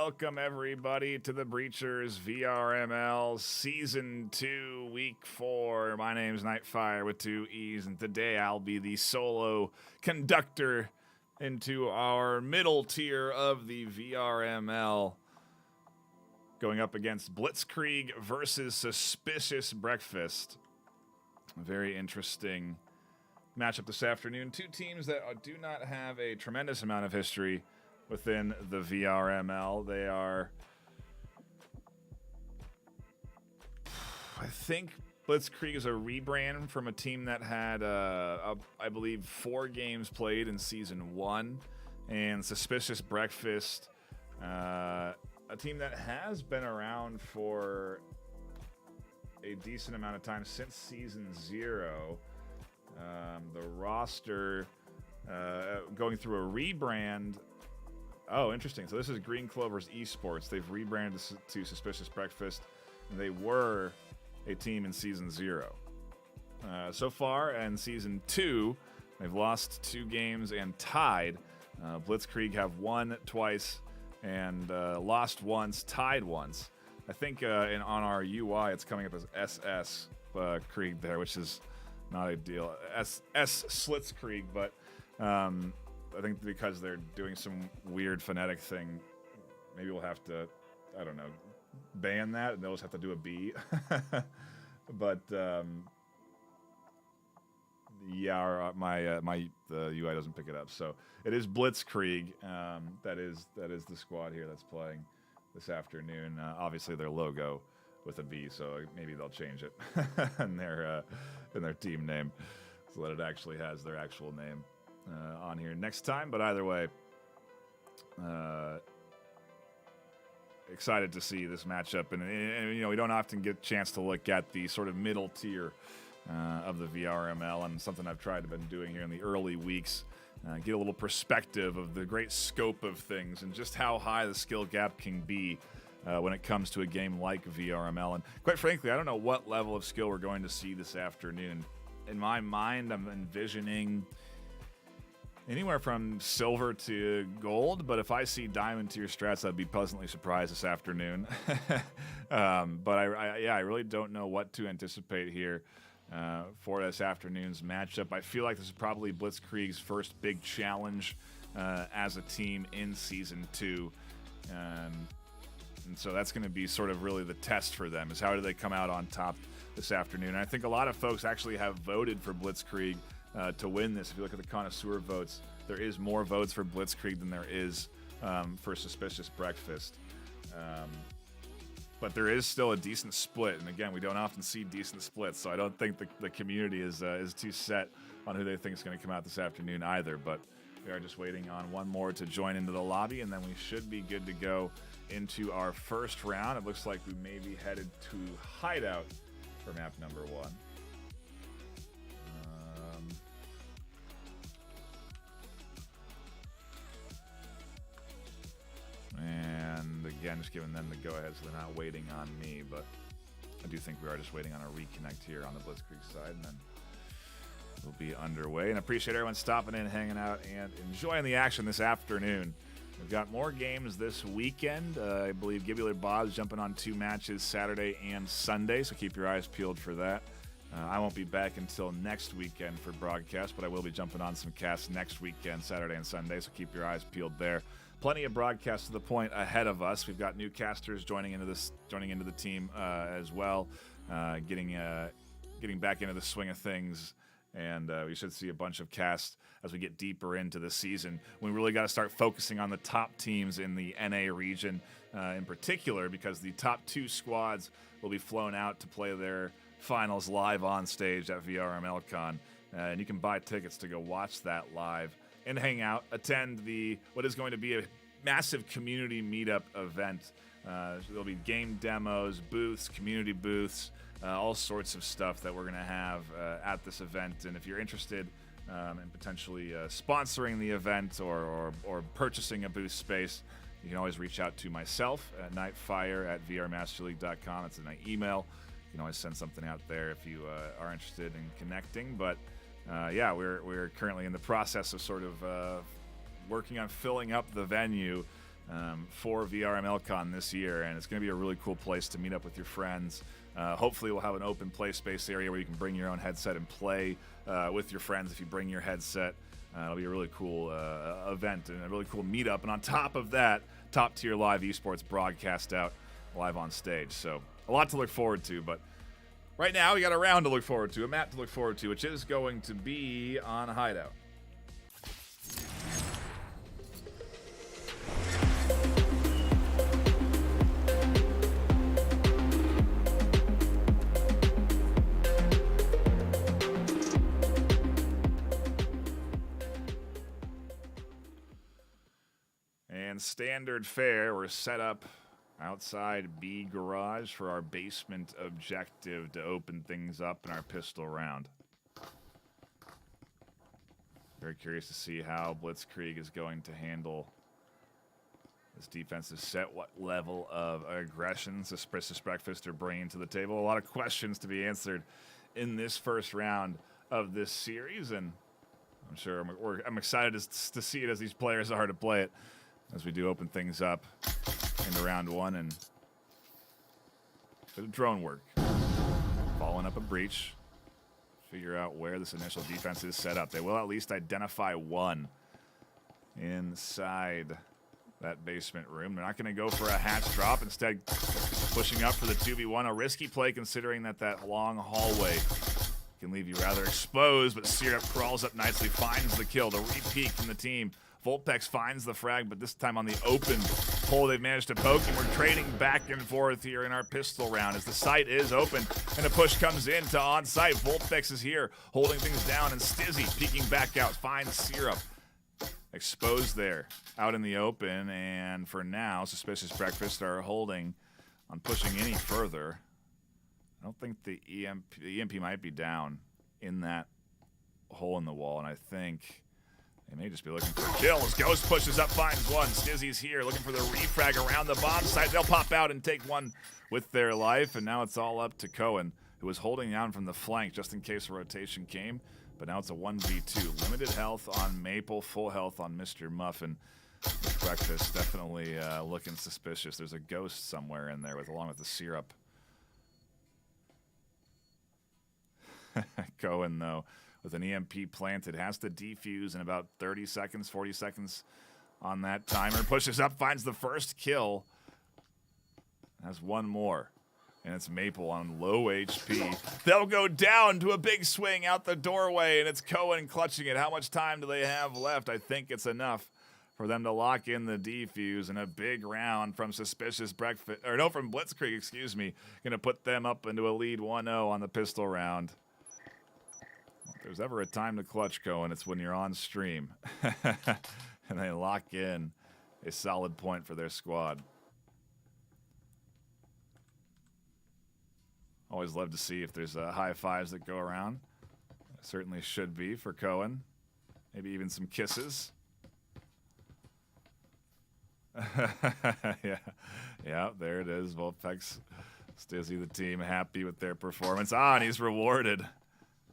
welcome everybody to the Breachers VRML Season 2, Week 4. My name's Nightfire with 2 E's, and today I'll be the solo conductor into our middle tier of the VRML, going up against Blitzkrieg versus Suspicious Breakfast. A very interesting matchup this afternoon. Two teams that do not have a tremendous amount of history within the VRML. They are, I think Blitzkrieg is a rebrand from a team that had, I believe, 4 games played in Season 1. And Suspicious Breakfast, a team that has been around for a decent amount of time since Season 0. The roster going through a rebrand. Oh, interesting. So this is Green Clover's Esports. They've rebranded to Suspicious Breakfast. And they were a team in Season 0. So far in Season 2, they've lost 2 games and tied. Blitzkrieg have won twice and lost once, tied once. I think on our UI it's coming up as SS Krieg there, which is not ideal. ßlitzkrieg, but I think because they're doing some weird phonetic thing, maybe we'll have to, I don't know, ban that, and they'll just have to do a B. But yeah, the UI doesn't pick it up, so it is Blitzkrieg. That is the squad here that's playing this afternoon. Obviously, their logo with a B, so maybe they'll change it in their team name so that it actually has their actual name on here next time. But either way, excited to see this matchup, and you know, we don't often get a chance to look at the sort of middle tier of the VRML, and something I've tried to been doing here in the early weeks. Get a little perspective of the great scope of things and just how high the skill gap can be when it comes to a game like VRML. And quite frankly, I don't know what level of skill we're going to see this afternoon. In my mind, I'm envisioning anywhere from silver to gold, but if I see diamond tier strats, I'd be pleasantly surprised this afternoon. But I really don't know what to anticipate here for this afternoon's matchup. I feel like this is probably Blitzkrieg's first big challenge as a team in Season 2. And so that's going to be sort of really the test for them, is how do they come out on top this afternoon. And I think a lot of folks actually have voted for Blitzkrieg to win this. If you look at the connoisseur votes, there is more votes for Blitzkrieg than there is for Suspicious Breakfast. But there is still a decent split, and again, we don't often see decent splits, so I don't think the community is too set on who they think is going to come out this afternoon either. But we are just waiting on one more to join into the lobby, and then we should be good to go into our first round. It looks like we may be headed to Hideout for map number 1. And again, just giving them the go-ahead so they're not waiting on me, but I do think we are just waiting on a reconnect here on the Blitzkrieg side, and then we'll be underway. And I appreciate everyone stopping in, hanging out, and enjoying the action this afternoon. We've got more games this weekend. I believe Gibular Bob's jumping on 2 matches Saturday and Sunday, so keep your eyes peeled for that. I won't be back until next weekend for broadcast, but I will be jumping on some casts next weekend, Saturday and Sunday, so keep your eyes peeled there. Plenty of broadcasts to the point ahead of us. We've got new casters joining into the team as well, getting back into the swing of things, and we should see a bunch of casts as we get deeper into the season. We really got to start focusing on the top teams in the NA region in particular, because the top 2 squads will be flown out to play their finals live on stage at VRMLCon, and you can buy tickets to go watch that live and hang out, attend what is going to be a massive community meetup event. There'll be game demos, booths, community booths, all sorts of stuff that we're going to have at this event. And if you're interested in potentially sponsoring the event or purchasing a booth space, you can always reach out to myself at nightfire@vrmasterleague.com. It's my email. You can always send something out there if you are interested in connecting. But yeah, we're currently in the process of sort of working on filling up the venue for VRMLCon this year, and it's going to be a really cool place to meet up with your friends. Hopefully we'll have an open play space area where you can bring your own headset and play with your friends if you bring your headset. It'll be a really cool event and a really cool meetup. And on top of that, top-tier live esports broadcast out live on stage. So a lot to look forward to. But right now we got a round to look forward to, a map to look forward to, which is going to be on Hideout. And standard fare, we're set up outside B garage for our basement objective to open things up in our pistol round. Very curious to see how Blitzkrieg is going to handle this defensive set. What level of aggression Suspicious Breakfast are bringing to the table. A lot of questions to be answered in this first round of this series, and I'm sure I'm excited to see it as these players are to play it, as we do open things up into round one and a bit of drone work. Following up a breach, figure out where this initial defense is set up. They will at least identify one inside that basement room. They're not going to go for a hatch drop, instead pushing up for the 2v1. A risky play considering that long hallway can leave you rather exposed, but Syrup crawls up nicely, finds the kill. The re-peek from the team. Volpex finds the frag, but this time on the open hole they've managed to poke, and we're trading back and forth here in our pistol round as the site is open and a push comes in to on-site. Volpex is here holding things down, and Stizzy peeking back out, finds Syrup. Exposed there out in the open, and for now, Suspicious Breakfast are holding on pushing any further. I don't think the EMP might be down in that hole in the wall, and I think they may just be looking for kills. Ghost pushes up, finds one. Stizzy's here looking for the refrag around the bomb site. They'll pop out and take one with their life, and now it's all up to Cohen, who was holding down from the flank just in case a rotation came. But now it's a 1v2. Limited health on Maple, full health on Mr. Muffin. Breakfast definitely looking suspicious. There's a ghost somewhere in there along with the Syrup. Cohen, though, with an EMP planted, has to defuse in about 30 seconds, 40 seconds on that timer. Pushes up, finds the first kill. Has one more, and it's Maple on low HP. They'll go down to a big swing out the doorway, and it's Cohen clutching it. How much time do they have left? I think it's enough for them to lock in the defuse, and a big round from Suspicious Breakfast, or no, from Blitzkrieg, excuse me, gonna put them up into a lead 1-0 on the pistol round. If there's ever a time to clutch, Cohen, it's when you're on stream. And they lock in a solid point for their squad. Always love to see if there's high fives that go around. Certainly should be for Cohen. Maybe even some kisses. Yeah, there it is. Volpex, Stizzy, the team, happy with their performance. And he's rewarded.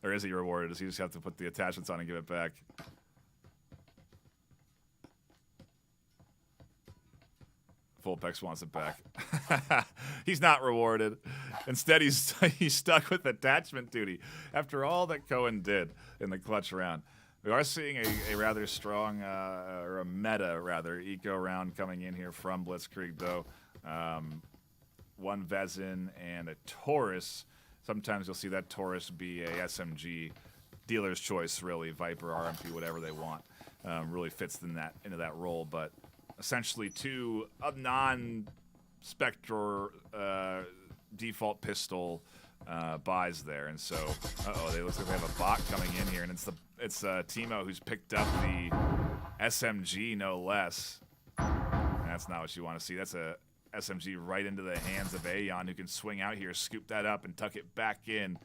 Or is he rewarded? Does he just have to put the attachments on and give it back? Volpex wants it back. He's not rewarded. Instead, he's stuck with attachment duty after all that Cohen did in the clutch round. We are seeing a rather strong, or a meta, rather, eco round coming in here from Blitzkrieg, though. One Vezin and a Taurus. Sometimes you'll see that Taurus be a SMG, dealer's choice, really, Viper, RMP, whatever they want. Really fits into that role, but essentially two non-Spectre default pistol buys there, and so they look like they have a bot coming in here, and it's Timo who's picked up the SMG, no less. And that's not what you want to see. That's a SMG right into the hands of Aeon, who can swing out here, scoop that up, and tuck it back in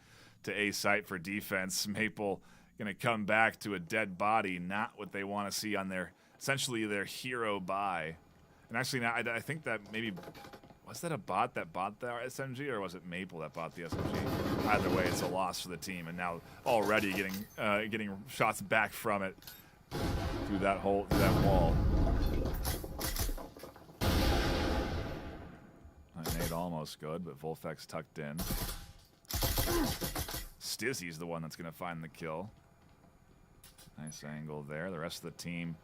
to A site for defense. Maple gonna come back to a dead body, not what they want to see on essentially their hero buy. And actually, now I think that maybe, was that a bot that bought the SMG, or was it Maple that bought the SMG? Either way, it's a loss for the team, and now already getting shots back from it through that wall. grenade almost good, but Volfex tucked in. Stizzy's the one that's going to find the kill. Nice angle there. The rest of the team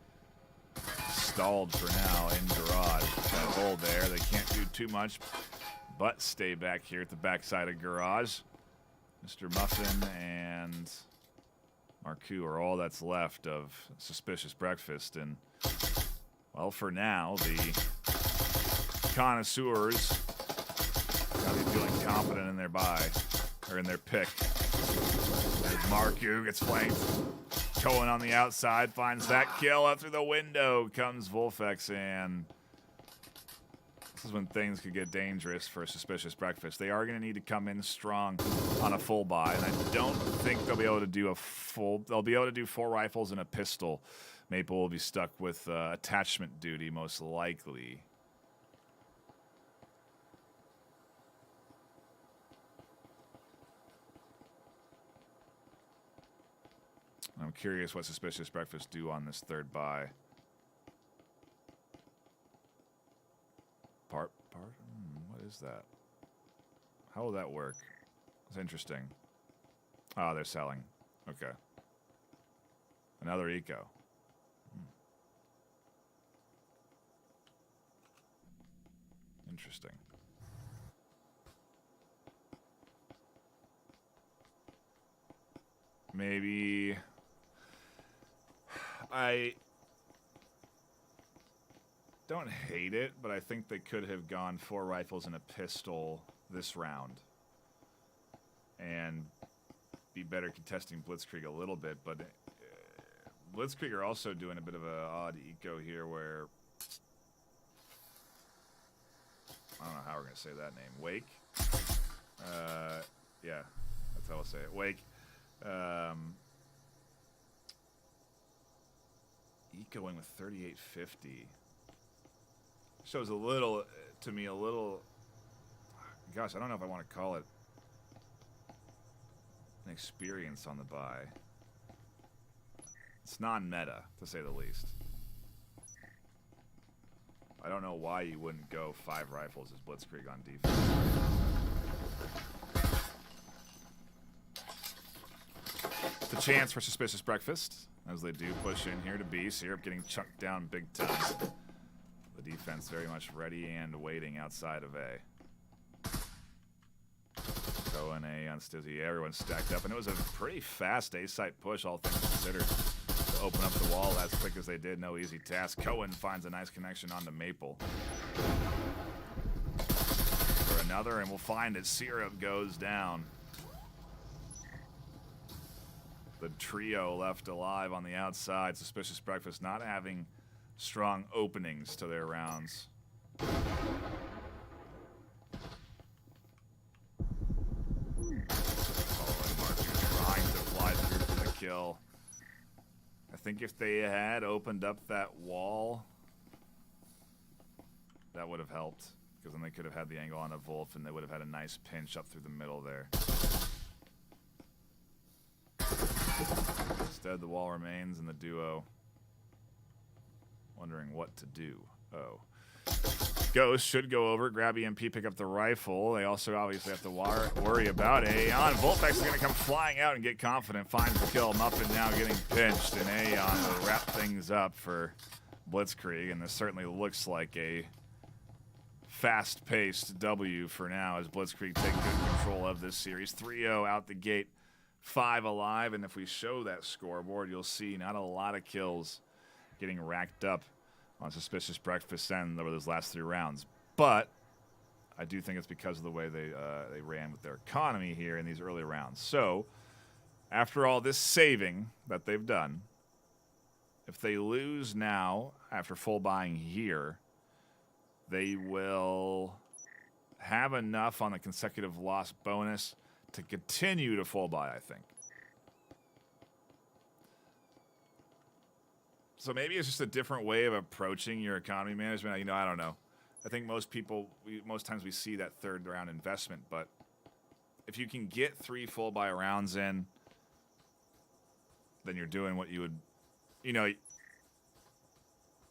stalled for now in garage. That hole there. They can't do too much but stay back here at the backside of garage. Mr. Muffin and Marku are all that's left of Suspicious Breakfast. And, well, for now, the connoisseurs gotta be feeling confident in their buy, or in their pick. As Marku gets flanked. Cohen on the outside finds that kill. Up through the window comes Volfex, and this is when things could get dangerous for Suspicious Breakfast. They are going to need to come in strong on a full buy, and I don't think they'll be able to do a full. They'll be able to do 4 rifles and a pistol. Maple will be stuck with attachment duty, most likely. I'm curious what Suspicious Breakfast do on this third buy. What is that? How will that work? It's interesting. Oh, they're selling. Okay. Another eco. Interesting. Maybe I don't hate it, but I think they could have gone 4 rifles and a pistol this round and be better contesting Blitzkrieg a little bit. But Blitzkrieg are also doing a bit of an odd eco here where I don't know how we're going to say that name. Wake? Yeah, that's how I'll say it. Wake. Ecoing with 3850 shows a little, to me, a little, gosh, I don't know if I want to call it an experience on the buy. It's non-meta, to say the least. I don't know why you wouldn't go 5 rifles as Blitzkrieg on defense. It's a chance for Suspicious Breakfast, as they do push in here to B. Syrup getting chucked down big time. The defense very much ready and waiting outside of A. Cohen A on Stizzy. Everyone's stacked up, and it was a pretty fast A-site push, all things considered. To open up the wall as quick as they did, no easy task. Cohen finds a nice connection onto Maple. For another, and we'll find it. Syrup goes down. The trio left alive on the outside. Suspicious Breakfast not having strong openings to their rounds. Trying to fly through for the kill. I think if they had opened up that wall, that would have helped, because then they could have had the angle on a Wolf, and they would have had a nice pinch up through the middle there. Instead, the wall remains, and the duo wondering what to do. Oh. Ghost should go over, grab EMP, pick up the rifle. They also obviously have to worry about Aeon. Volpex is going to come flying out and get confident, finds the kill. Muffin now getting pinched, and Aeon will wrap things up for Blitzkrieg, and this certainly looks like a fast-paced W for now as Blitzkrieg take good control of this series. 3-0 out the gate, 5 alive, and if we show that scoreboard, you'll see not a lot of kills getting racked up on Suspicious Breakfast end over those last 3 rounds. But I do think it's because of the way they ran with their economy here in these early rounds. So after all this saving that they've done, if they lose now after full buying here, they will have enough on the consecutive loss bonus to continue to full buy, I think. So maybe it's just a different way of approaching your economy management. You know, I don't know. I think most people, most times we see that 3rd round investment, but if you can get 3 full buy rounds in, then you're doing what you would, you know,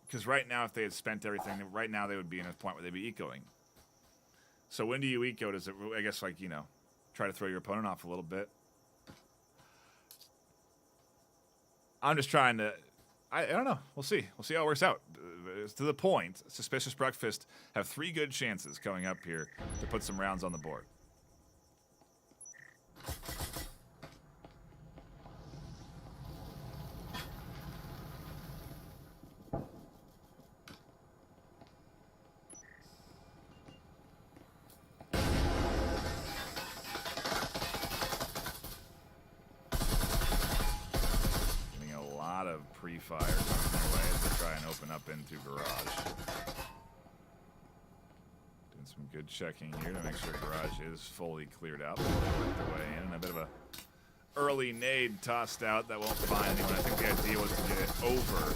because right now if they had spent everything, right now they would be in a point where they'd be ecoing. So when do you eco? Does it, I guess, like, you know, try to throw your opponent off a little bit? I'm just trying to, I don't know. We'll see. We'll see how it works out. To the point, Suspicious Breakfast have 3 good chances coming up here to put some rounds on the board. Pre-fire coming their way as they try and open up into garage. Doing some good checking here to make sure garage is fully cleared out. They work their way in, and a bit of a early nade tossed out that won't find anyone. I think the idea was to get it over.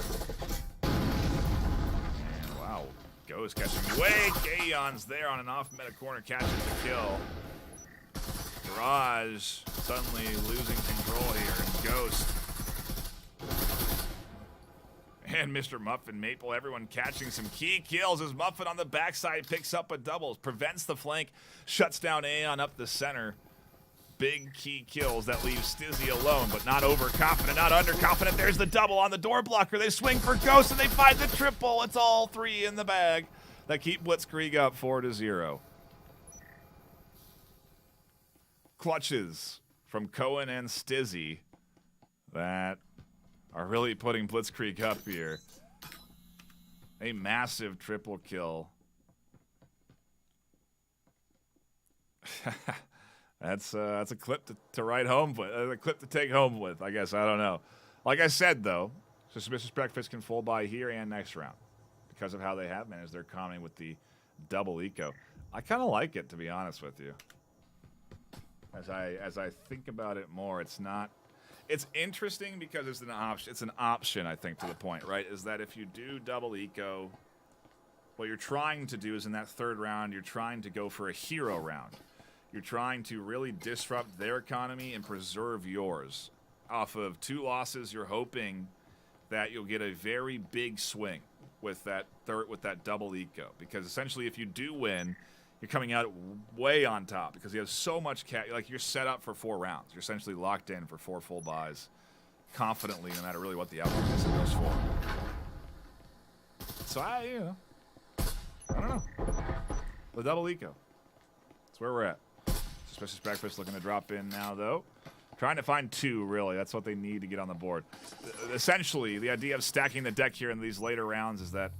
And wow, Ghost catching Wake. Aeon's there on an off meta corner, catches the kill. Garage suddenly losing control here, and Ghost and Mr. Muffin, Maple, everyone catching some key kills as Muffin on the backside picks up a double, prevents the flank, shuts down Aeon up the center. Big key kills that leaves Stizzy alone, but not overconfident, not underconfident. There's the double on the door blocker. They swing for Ghost and they find the triple. It's all 3 in the bag that keep Blitzkrieg up 4-0. Clutches from Cohen and Stizzy that are really putting Blitzkrieg up here. A massive triple kill. That's a clip to write home with, a clip to take home with, I guess. I don't know. Like I said, though, Suspicious Breakfast can full buy here and next round because of how they have managed their economy with the double eco. I kind of like it, to be honest with you. As I think about it more, it's not. It's interesting because it's an option. It's an option, I think, to the point, right? Is that if you do double eco, what you're trying to do is in that 3rd round, you're trying to go for a hero round. You're trying to really disrupt their economy and preserve yours. Off of 2 losses, you're hoping that you'll get a very big swing with that double eco. Because essentially, if you do win, you're coming out way on top because you have so much like you're set up for 4 rounds. You're essentially locked in for 4 full buys confidently, no matter really what the outcome is in those 4. So I don't know. The double eco. That's where we're at. Suspicious Breakfast looking to drop in now, though. Trying to find 2, really. That's what they need to get on the board. Essentially, the idea of stacking the deck here in these later rounds is that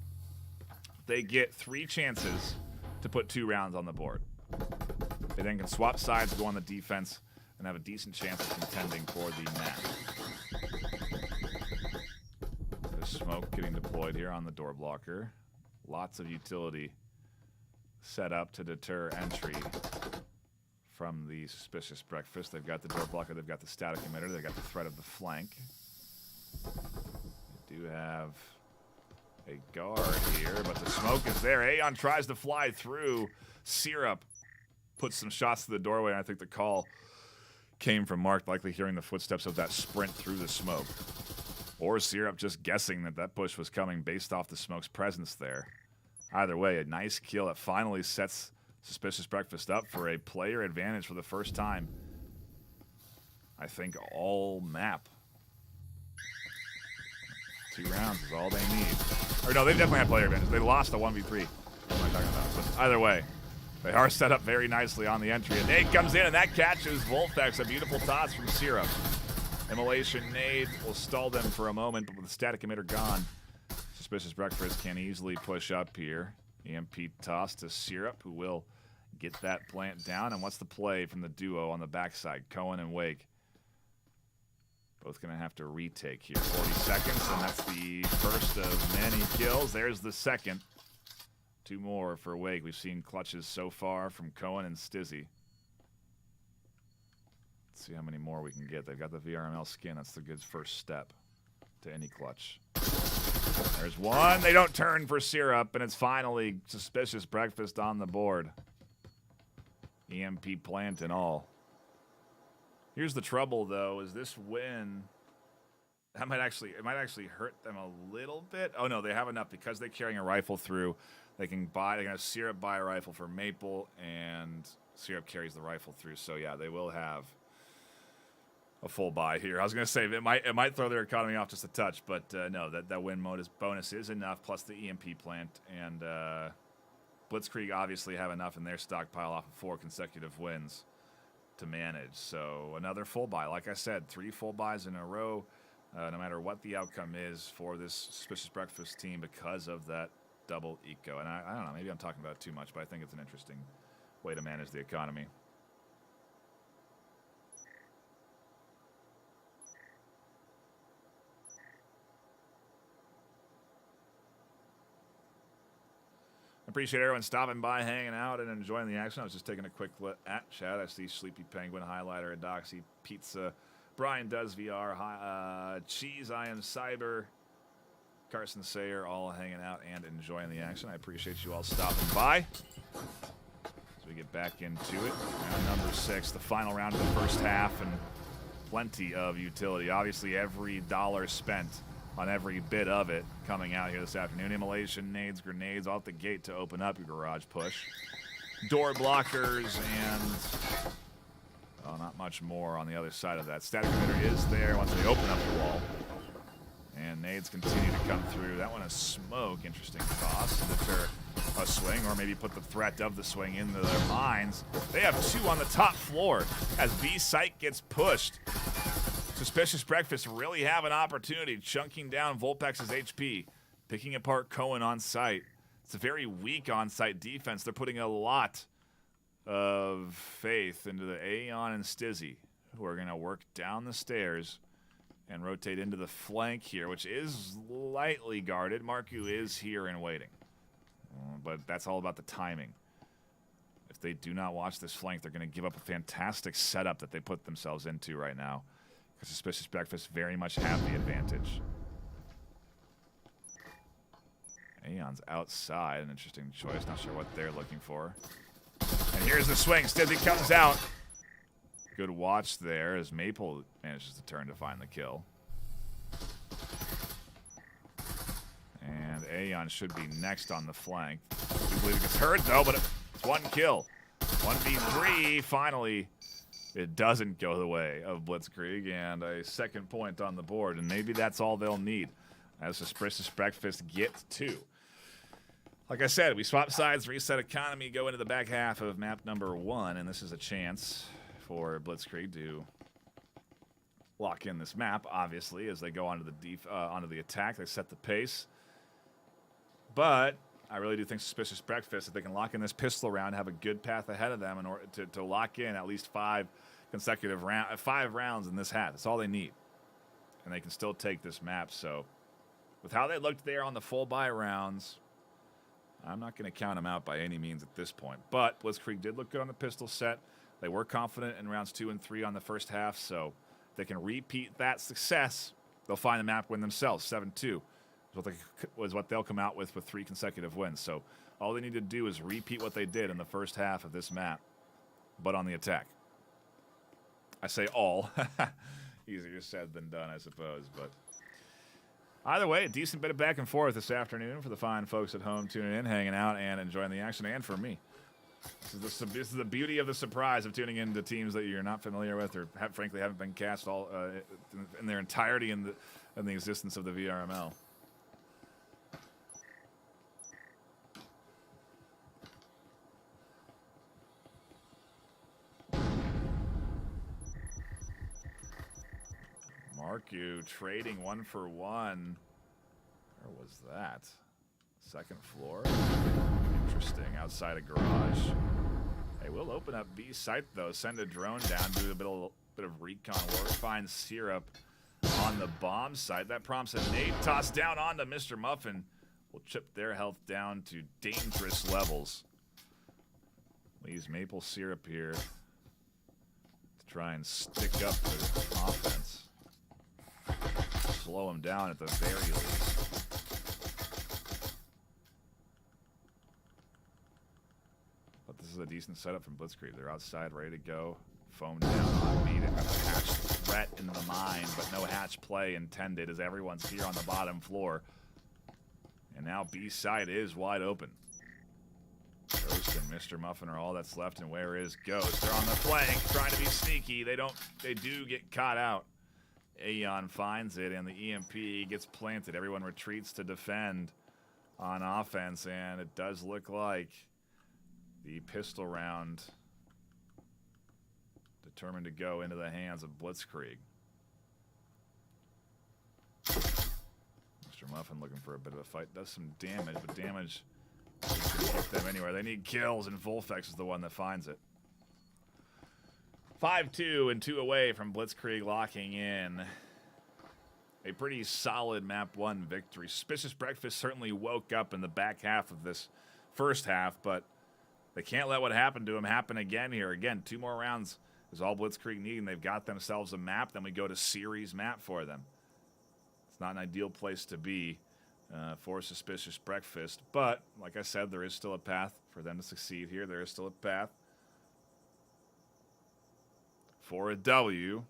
they get 3 chances to put 2 rounds on the board. They then can swap sides, go on the defense, and have a decent chance of contending for the match. There's smoke getting deployed here on the door blocker. Lots of utility set up to deter entry from the Suspicious Breakfast. They've got the door blocker, they've got the static emitter, they've got the threat of the flank. They do have a guard here, but the smoke is there. Aeon tries to fly through. Syrup puts some shots to the doorway, and I think the call came from Mark, likely hearing the footsteps of that sprint through the smoke. Or Syrup just guessing that push was coming based off the smoke's presence there. Either way, a nice kill that finally sets Suspicious Breakfast up for a player advantage for the first time. I think all map. 2 rounds is all they need. Or no, they definitely have player advantage. They lost the 1v3. What am I talking about? But either way, they are set up very nicely on the entry. And Nade comes in, and that catches Voltex. A beautiful toss from Syrup. Immolation Nade will stall them for a moment, but with the static emitter gone, Suspicious Breakfast can easily push up here. EMP toss to Syrup, who will get that plant down. And what's the play from the duo on the backside? Cohen and Wake. Both going to have to retake here. 40 seconds, and that's the first of many kills. There's the second. 2 more for Wake. We've seen clutches so far from Cohen and Stizzy. Let's see how many more we can get. They've got the VRML skin. That's the good first step to any clutch. There's one. They don't turn for Syrup, and it's finally Suspicious Breakfast on the board. EMP plant and all. Here's the trouble, though, is this win, it might actually hurt them a little bit. Oh, no, they have enough because they're carrying a rifle through. They can buy. They're gonna have Syrup buy a rifle for Maple, and Syrup carries the rifle through. So yeah, they will have a full buy here. I was gonna say it might throw their economy off just a touch, but no, that win bonus is enough. Plus the EMP plant and Blitzkrieg obviously have enough in their stockpile off of 4 consecutive wins to manage. So another full buy. Like I said, 3 full buys in a row. No matter what the outcome is for this Suspicious Breakfast team because of that double eco. And I don't know, maybe I'm talking about it too much, but I think it's an interesting way to manage the economy. Appreciate everyone stopping by, hanging out, and enjoying the action. I was just taking a quick look at chat. I see Sleepy Penguin, Highlighter, Adoxy, Pizza, Brian Does VR, Cheese, I Am Cyber, Carson Sayer, all hanging out and enjoying the action. I appreciate you all stopping by as we get back into it. Round number 6, the final round of the first half, and plenty of utility. Obviously, every dollar spent on every bit of it coming out here this afternoon. Immolation, nades, grenades off the gate to open up your garage push. Door blockers and not much more on the other side of that. Static emitter is there once they open up the wall. And nades continue to come through. That one is smoke. Interesting toss to deter a swing, or maybe put the threat of the swing into their minds. They have 2 on the top floor as B-Site gets pushed. Suspicious Breakfast really have an opportunity, chunking down Volpex's HP, picking apart Cohen on site. It's a very weak on-site defense. They're putting a lot of faith into the Aeon and Stizzy, who are going to work down the stairs and rotate into the flank here, which is lightly guarded. Marku is here and waiting. But that's all about the timing. If they do not watch this flank, they're going to give up a fantastic setup that they put themselves into right now. Because Suspicious Breakfast very much have the advantage. Aeon's outside, an interesting choice. Not sure what they're looking for. And here's the swing. Stizzy comes out. Good watch there as Maple manages to turn to find the kill. And Aeon should be next on the flank. I do believe he gets hurt, though, but it's 1 kill. 1v3, finally. It doesn't go the way of Blitzkrieg, and a 2nd point on the board, and maybe that's all they'll need as Suspicious Breakfast get 2. Like I said, we swap sides, reset economy, go into the back half of map number 1, and this is a chance for Blitzkrieg to lock in this map, obviously, as they go onto the attack. They set the pace. But I really do think Suspicious Breakfast, if they can lock in this pistol round, have a good path ahead of them in order to lock in at least 5 consecutive rounds in this half. That's all they need. And they can still take this map. So with how they looked there on the full buy rounds, I'm not going to count them out by any means at this point. But Blitzkrieg did look good on the pistol set. They were confident in rounds 2 and 3 on the first half. So if they can repeat that success, they'll find the map win themselves. 7-2 was what they'll come out with 3 consecutive wins. So all they need to do is repeat what they did in the first half of this map, but on the attack. I say all. Easier said than done, I suppose. But either way, a decent bit of back and forth this afternoon for the fine folks at home tuning in, hanging out, and enjoying the action, and for me. This is the beauty of the surprise of tuning into teams that you're not familiar with or frankly haven't been cast all in their entirety in the existence of the VRML. Marku trading 1 for 1. Where was that? 2nd floor. Interesting. Outside a garage. Hey, we'll open up B site though. Send a drone down. Do a bit of recon work. Find Syrup on the bomb site. That prompts a nade toss down onto Mr. Muffin. We'll chip their health down to dangerous levels. Leaves Maple Syrup here to try and stick up the offense. Slow him down at the very least. But this is a decent setup from Blitzkrieg. They're outside, ready to go. Foam down on me. They've got a hatch threat in the mine, but no hatch play intended as everyone's here on the bottom floor. And now B side is wide open. Ghost and Mr. Muffin are all that's left, and where is Ghost? They're on the flank, trying to be sneaky. They do get caught out. Aeon finds it, and the EMP gets planted. Everyone retreats to defend on offense, and it does look like the pistol round determined to go into the hands of Blitzkrieg. Mr. Muffin looking for a bit of a fight. Does some damage, but damage doesn't get them anywhere. They need kills, and Volfex is the one that finds it. 5-2 and 2 away from Blitzkrieg locking in a pretty solid map 1 victory. Suspicious Breakfast certainly woke up in the back half of this first half, but they can't let what happened to them happen again here. Again, 2 more rounds is all Blitzkrieg need, and they've got themselves a map. Then we go to series map for them. It's not an ideal place to be for Suspicious Breakfast, but like I said, there is still a path for them to succeed here. There is still a path for a W.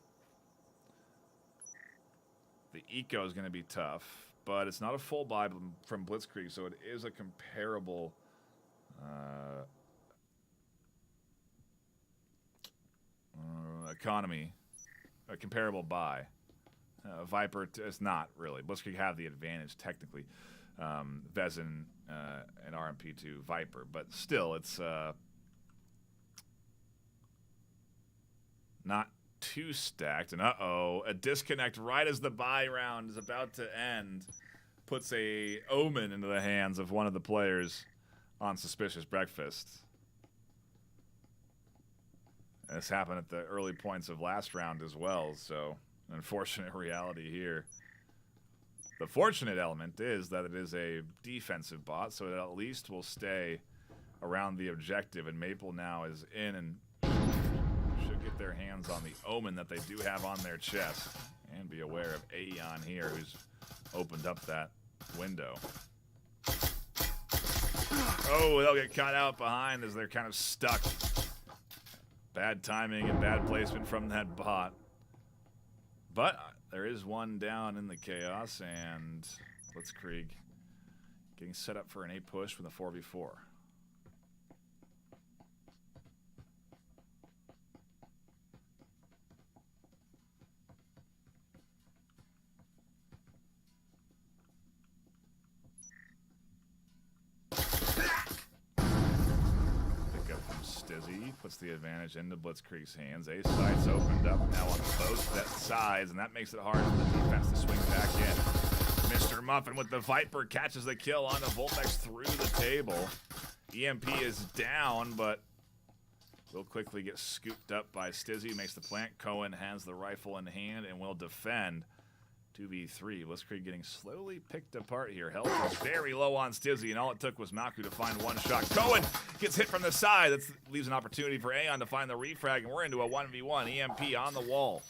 The eco is going to be tough, but it's not a full buy from Blitzkrieg, so it is a comparable economy, a comparable buy. Viper is not really. Blitzkrieg have the advantage technically. Vezin and RMP to Viper, but still, it's not too stacked. And a disconnect right as the buy round is about to end puts a omen into the hands of one of the players on Suspicious Breakfast. This happened at the early points of last round as well, so unfortunate reality here. The fortunate element is that it is a defensive bot, so it at least will stay around the objective, and Maple now is in and should get their hands on the omen that they do have on their chest. And be aware of Aeon here, who's opened up that window. Oh, they'll get caught out behind as they're kind of stuck. Bad timing and bad placement from that bot. But there is one down in the chaos, and Blitzkrieg getting set up for an A push with a 4v4. Stizzy puts the advantage into Blitzkrieg's hands. A side's opened up now on both that sides, and that makes it hard for the defense to swing back in. Mr. Muffin with the Viper catches the kill onto Voltex through the table. EMP is down, but will quickly get scooped up by Stizzy. Makes the plant. Cohen has the rifle in hand and will defend. 2v3. Blitzkrieg getting slowly picked apart here. Health is very low on Stizzy, and all it took was Malku to find one shot. Cohen gets hit from the side. That leaves an opportunity for Aeon to find the refrag, and we're into a 1v1. EMP on the wall.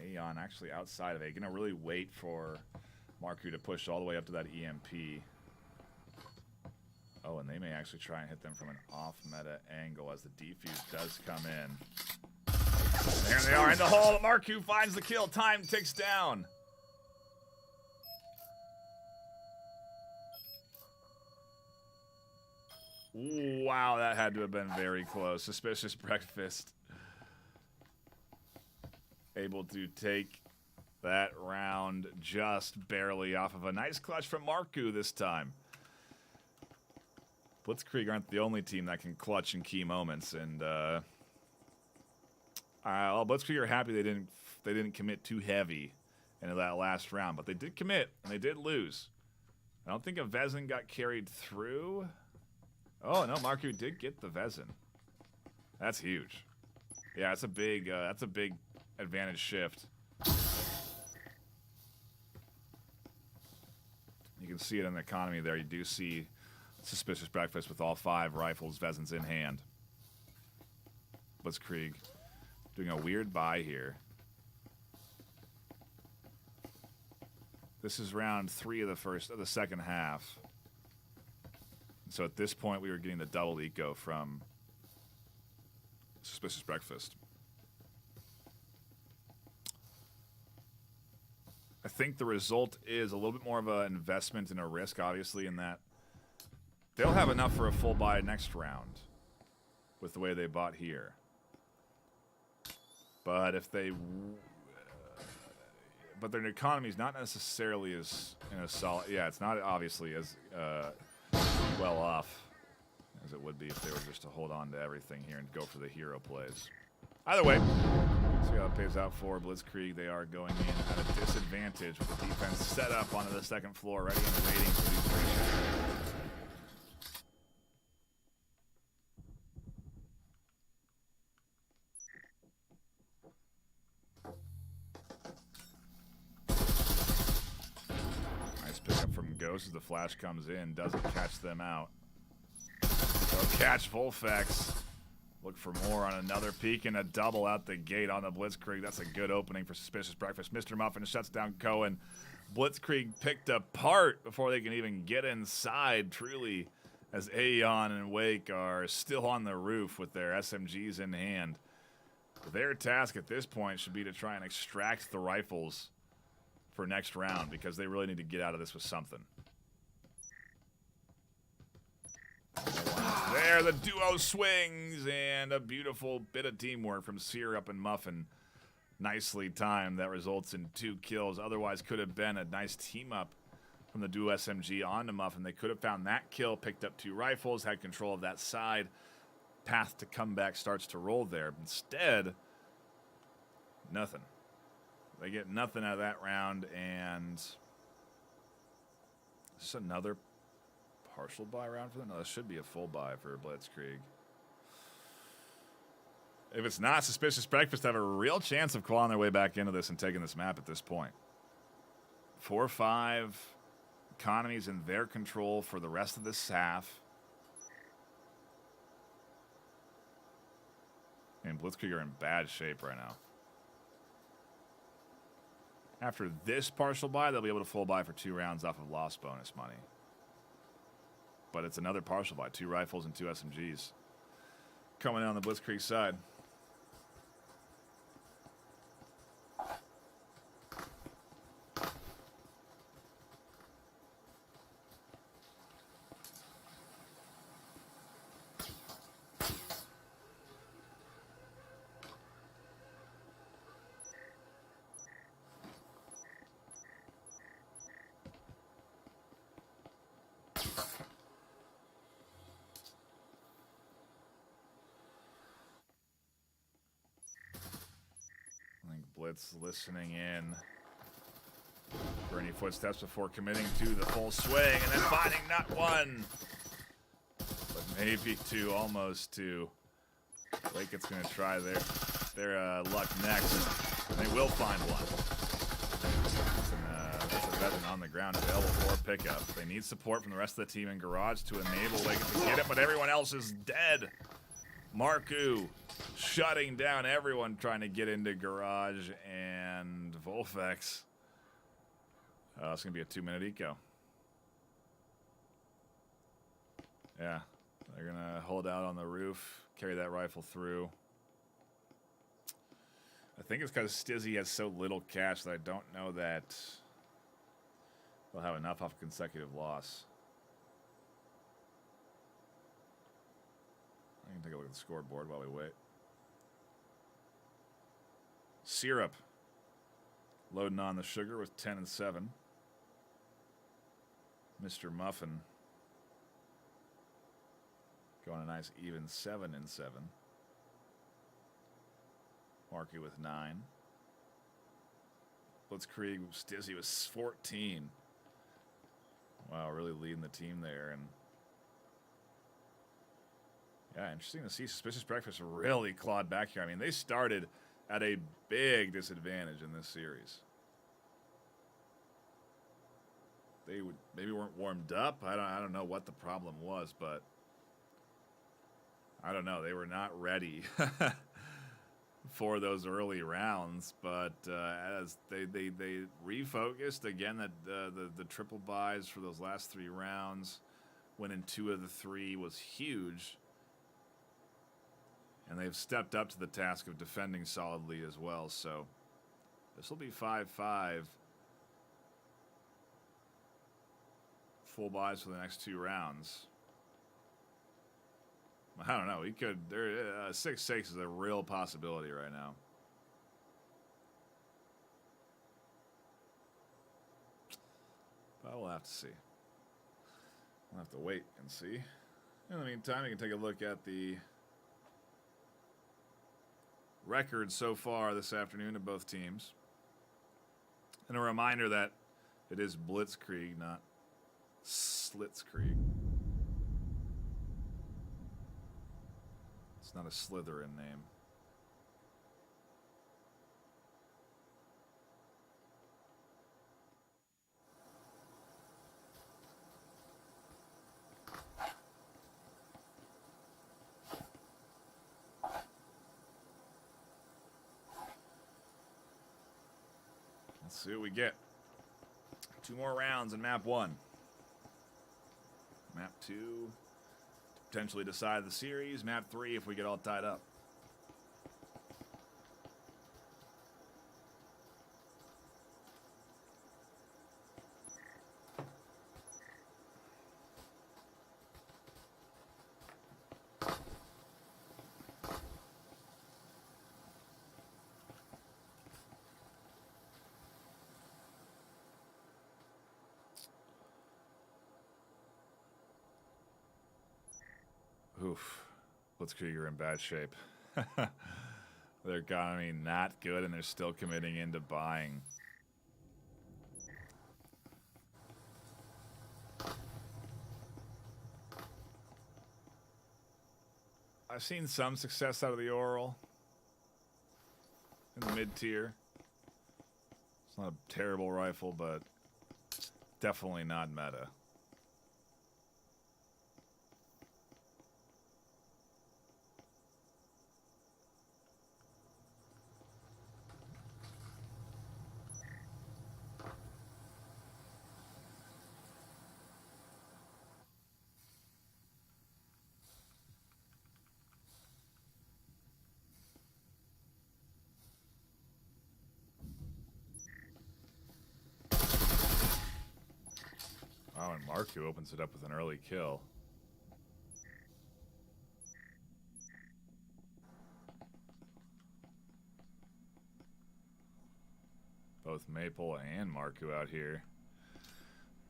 Aeon actually outside of it. Gonna really wait for Marku to push all the way up to that EMP. Oh, and they may actually try and hit them from an off-meta angle as the defuse does come in. And there they are in the hole. Marku finds the kill. Time ticks down. Wow, that had to have been very close. Suspicious Breakfast able to take that round just barely off of a nice clutch from Marku this time. Blitzkrieg aren't the only team that can clutch in key moments, and well, Blitzkrieg are happy they didn't commit too heavy into that last round, but they did commit and they did lose. I don't think a Vezin got carried through. Oh no, Marku did get the Vezin. That's huge. Yeah, that's a big advantage shift. You can see it in the economy there. You do see Suspicious Breakfast with all 5 rifles, Vezins in hand. Blitzkrieg doing a weird buy here. This is round 3 of the second half. So at this point, we were getting the double eco from Suspicious Breakfast. think the result is a little bit more of an investment and a risk, obviously, in that they'll have enough for a full buy next round with the way they bought here. But if they... but their economy is not necessarily as in a solid... Yeah, it's not obviously as well off as it would be if they were just to hold on to everything here and go for the hero plays. Either way, see how it pays out for Blitzkrieg. They are going in at a disadvantage with the defense set up onto the second floor, ready and waiting for these breaches. Nice pickup from Ghost as the flash comes in, doesn't catch them out. So catch Volfex. Look for more on another peek and a double out the gate on the Blitzkrieg. That's a good opening for Suspicious Breakfast. Mr. Muffin shuts down Cohen. Blitzkrieg picked apart before they can even get inside, truly, as Aeon and Wake are still on the roof with their SMGs in hand. Their task at this point should be to try and extract the rifles for next round because they really need to get out of this with something. There, the duo swings, and a beautiful bit of teamwork from Syrup and Muffin. Nicely timed. That results in 2 kills. Otherwise, could have been a nice team-up from the duo SMG onto Muffin. They could have found that kill, picked up 2 rifles, had control of that side. Path to comeback starts to roll there. Instead, nothing. They get nothing out of that round, and this is another partial buy round for them? No, this should be a full buy for Blitzkrieg. If it's not, Suspicious Breakfast have a real chance of clawing their way back into this and taking this map at this point. 4-5 economies in their control for the rest of this half. And Blitzkrieg are in bad shape right now. After this partial buy, they'll be able to full buy for 2 rounds off of lost bonus money. But it's another partial buy, 2 rifles and 2 SMGs. Coming in on the Blitzkrieg side. Blitz listening in for any footsteps before committing to the full swing, and then finding not 1, but maybe 2, almost 2. Lakeit's going to try their luck next. And they will find 1. That's a veteran on the ground available for pickup. They need support from the rest of the team in Garage to enable Lakeit to get it, but everyone else is dead. Marku shutting down everyone trying to get into Garage, and Volfex. It's going to be a 2-minute eco. Yeah, they're going to hold out on the roof, carry that rifle through. I think it's because Stizzy has so little cash that I don't know that they'll have enough off consecutive loss. I can take a look at the scoreboard while we wait. Syrup loading on the sugar with 10 and 7. Mr. Muffin going a nice even 7 and 7. Marky with 9. Blitzkrieg Stizzy was 14. Wow, really leading the team there. And yeah, interesting to see Suspicious Breakfast really clawed back here. I mean, they started at a big disadvantage in this series. They maybe weren't warmed up. I don't know what the problem was, but I don't know. They were not ready for those early rounds. But as they refocused again, that the triple buys for those last 3 rounds, winning 2 of the 3 was huge. And they've stepped up to the task of defending solidly as well. So this will be 5-5 full buys for the next 2 rounds. I don't know. He could. 6-6 is a real possibility right now. But we'll have to see. We'll have to wait and see. In the meantime, you can take a look at the records so far this afternoon of both teams. And a reminder that it is Blitzkrieg, not ßlitzkrieg. It's not a Slytherin name. Let's see what we get. 2 more rounds in map 1. Map 2 to potentially decide the series. Map 3 if we get all tied up. Oof. Blitzkrieg are in bad shape. Their economy not good, and they're still committing into buying. I've seen some success out of the Oral in the mid-tier. It's not a terrible rifle, but definitely not meta. Oh, and Marku opens it up with an early kill. Both Maple and Marku out here.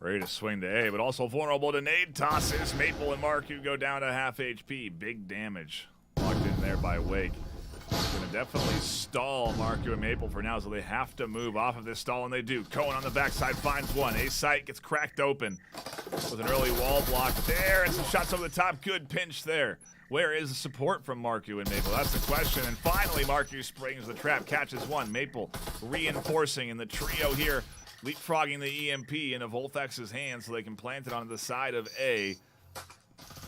Ready to swing to A, but also vulnerable to nade tosses. Maple and Marku go down to half HP. Big damage. Locked in there by Wake. Going to definitely stall Marku and Maple for now, so they have to move off of this stall, and they do. Cohen on the backside finds one. A site gets cracked open with an early wall block there, and some shots over the top. Good pinch there. Where is the support from Marku and Maple? That's the question. And finally, Marku springs the trap, catches one. Maple reinforcing in the trio here, leapfrogging the EMP into Volthex's hands so they can plant it onto the side of A.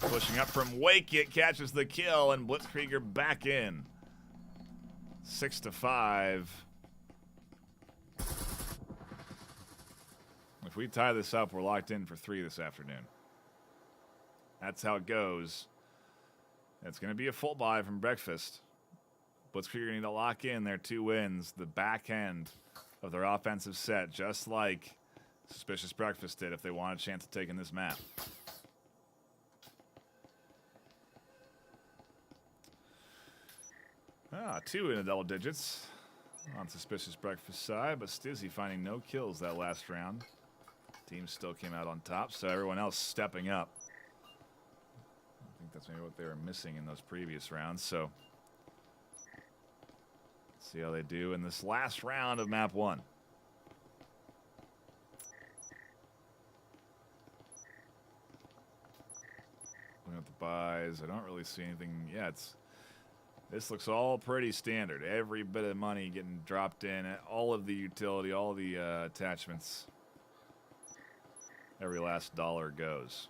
Pushing up from Wake, it catches the kill, and Blitzkrieger back in. 6-5. If we tie this up, we're locked in for 3 this afternoon. That's how it goes. It's going to be a full buy from breakfast. Blitzkrieger need to lock in their 2 wins, the back end of their offensive set, just like Suspicious Breakfast did if they want a chance of taking this map. Ah, 2 in the double digits on Suspicious Breakfast side, but Stizzy finding no kills that last round. Team still came out on top, so everyone else stepping up. I think that's maybe what they were missing in those previous rounds, so let's see how they do in this last round of map 1. Looking at the buys, I don't really see anything. Yeah, this looks all pretty standard. Every bit of money getting dropped in, all of the utility, all the attachments. Every last dollar goes.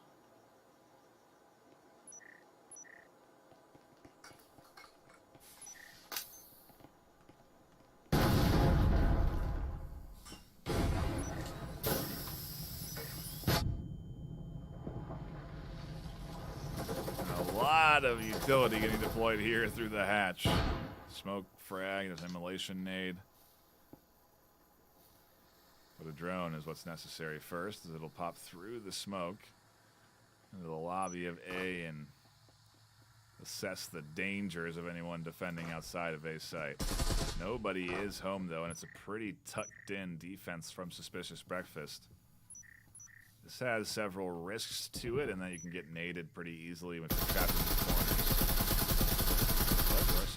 Lot of utility getting deployed here through the hatch. Smoke frag, there's immolation nade. But a drone is what's necessary first, as it'll pop through the smoke into the lobby of A and assess the dangers of anyone defending outside of A site. Nobody is home, though, and it's a pretty tucked-in defense from Suspicious Breakfast. This has several risks to it, and then you can get naded pretty easily when you're trapped in the corners. But we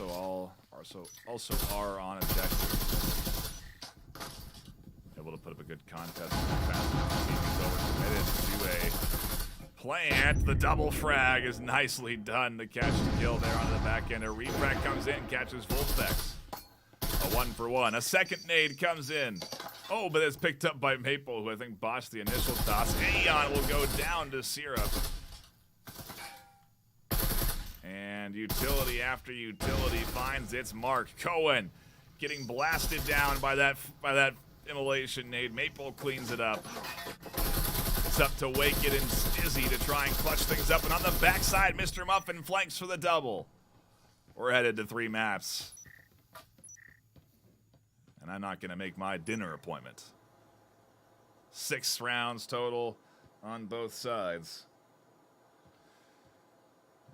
also are on objective. Able to put up a good contest. Overcommitted to a plant. The double frag is nicely done to catch the kill there onto the back end. A refrag comes in, catches full specs. A 1-for-1. A second nade comes in. Oh, but it's picked up by Maple, who I think botched the initial toss. Aeon will go down to Syrup. And utility after utility finds its mark. Cohen getting blasted down by that immolation nade. Maple cleans it up. It's up to Wake It and Stizzy to try and clutch things up. And on the backside, Mr. Muffin flanks for the double. We're headed to 3 maps. And I'm not going to make my dinner appointment. 6 rounds total on both sides.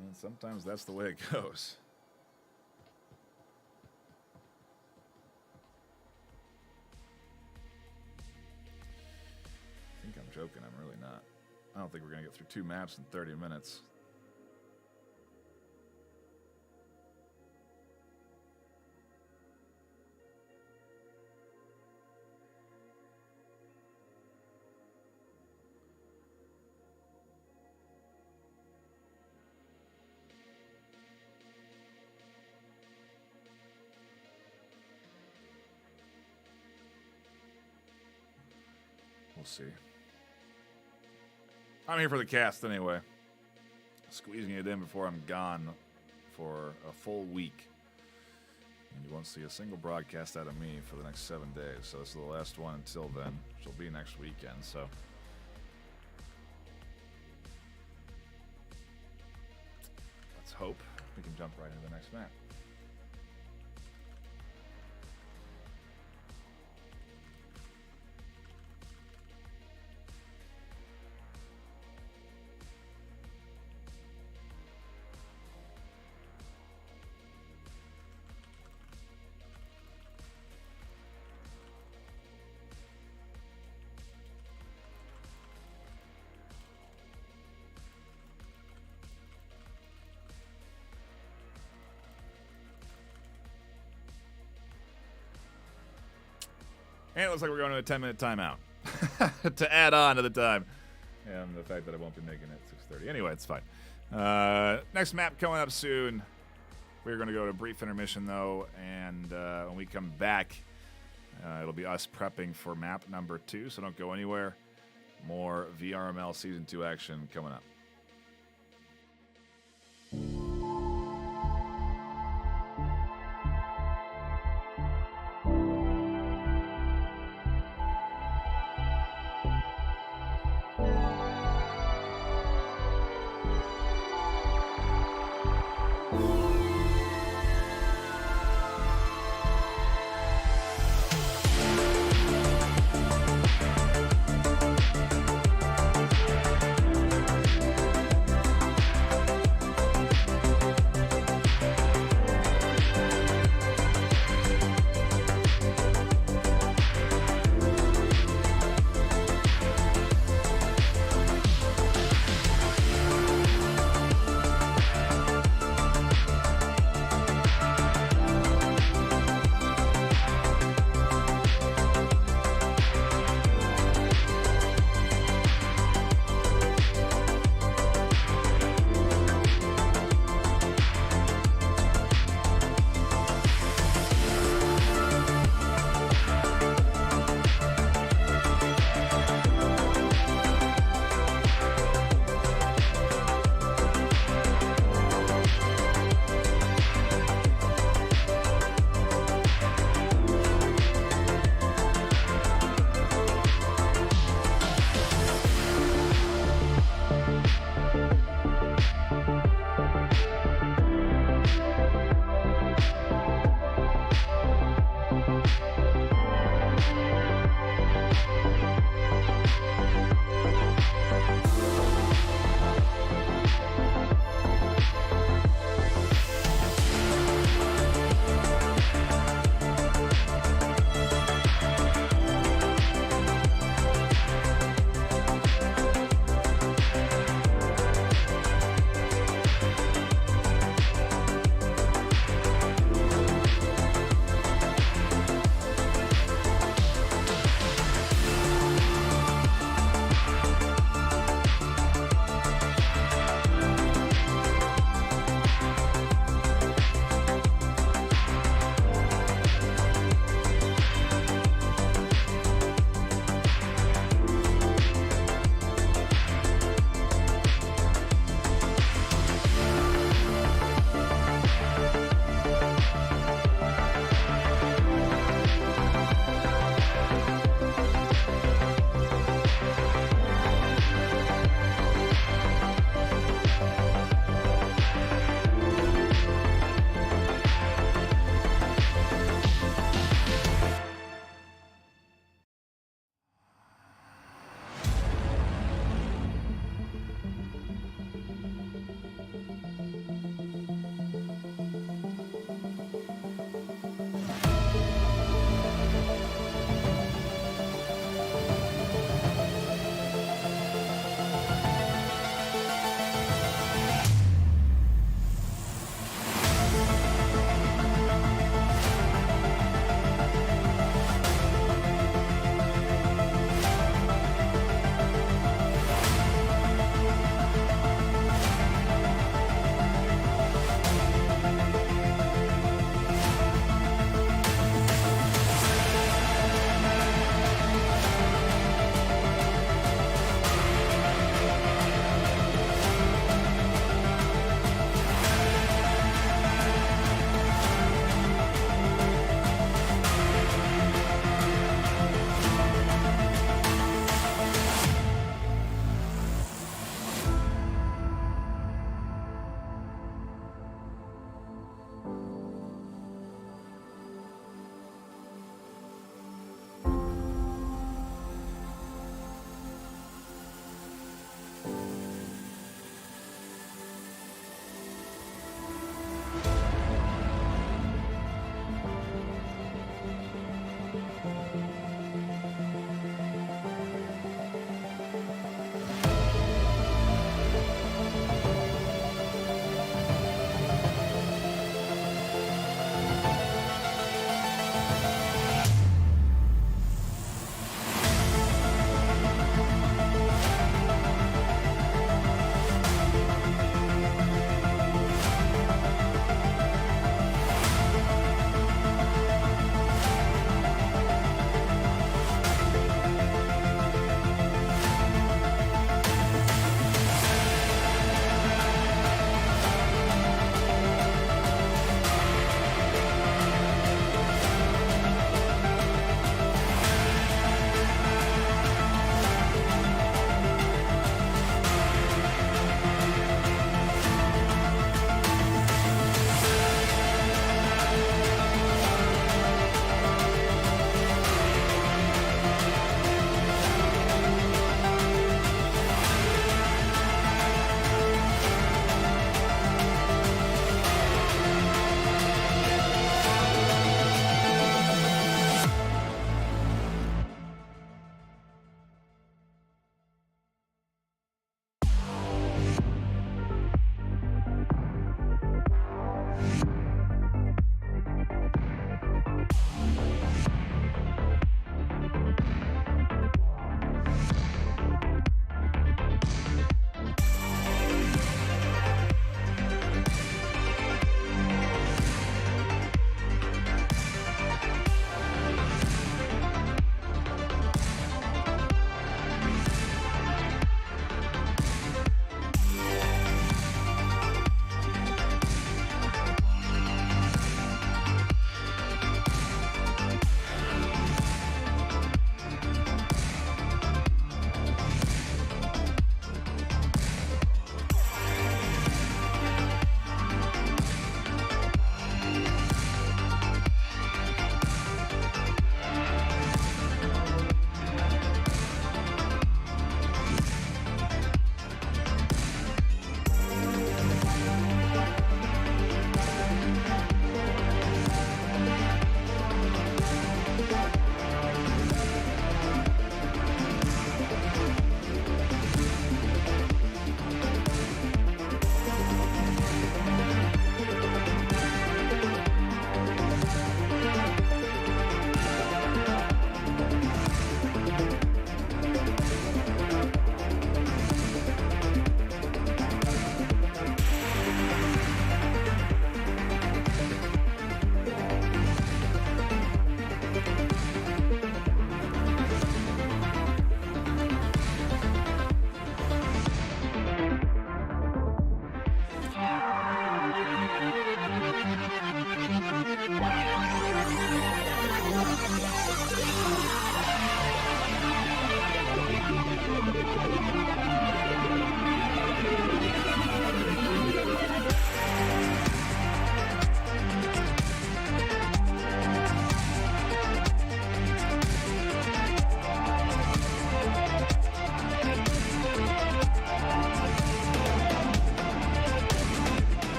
And sometimes that's the way it goes. I think I'm joking. I'm really not. I don't think we're going to get through 2 maps in 30 minutes. We'll see. I'm here for the cast anyway. Squeezing it in before I'm gone for a full week. And you won't see a single broadcast out of me for the next 7 days. So this is the last one until then, which will be next weekend. So let's hope we can jump right into the next map. And it looks like we're going to a 10-minute timeout to add on to the time. And the fact that I won't be making it 6:30. Anyway, it's fine. Next map coming up soon. We're going to go to a brief intermission, though. And when we come back, it'll be us prepping for map number 2. So don't go anywhere. More VRML Season 2 action coming up.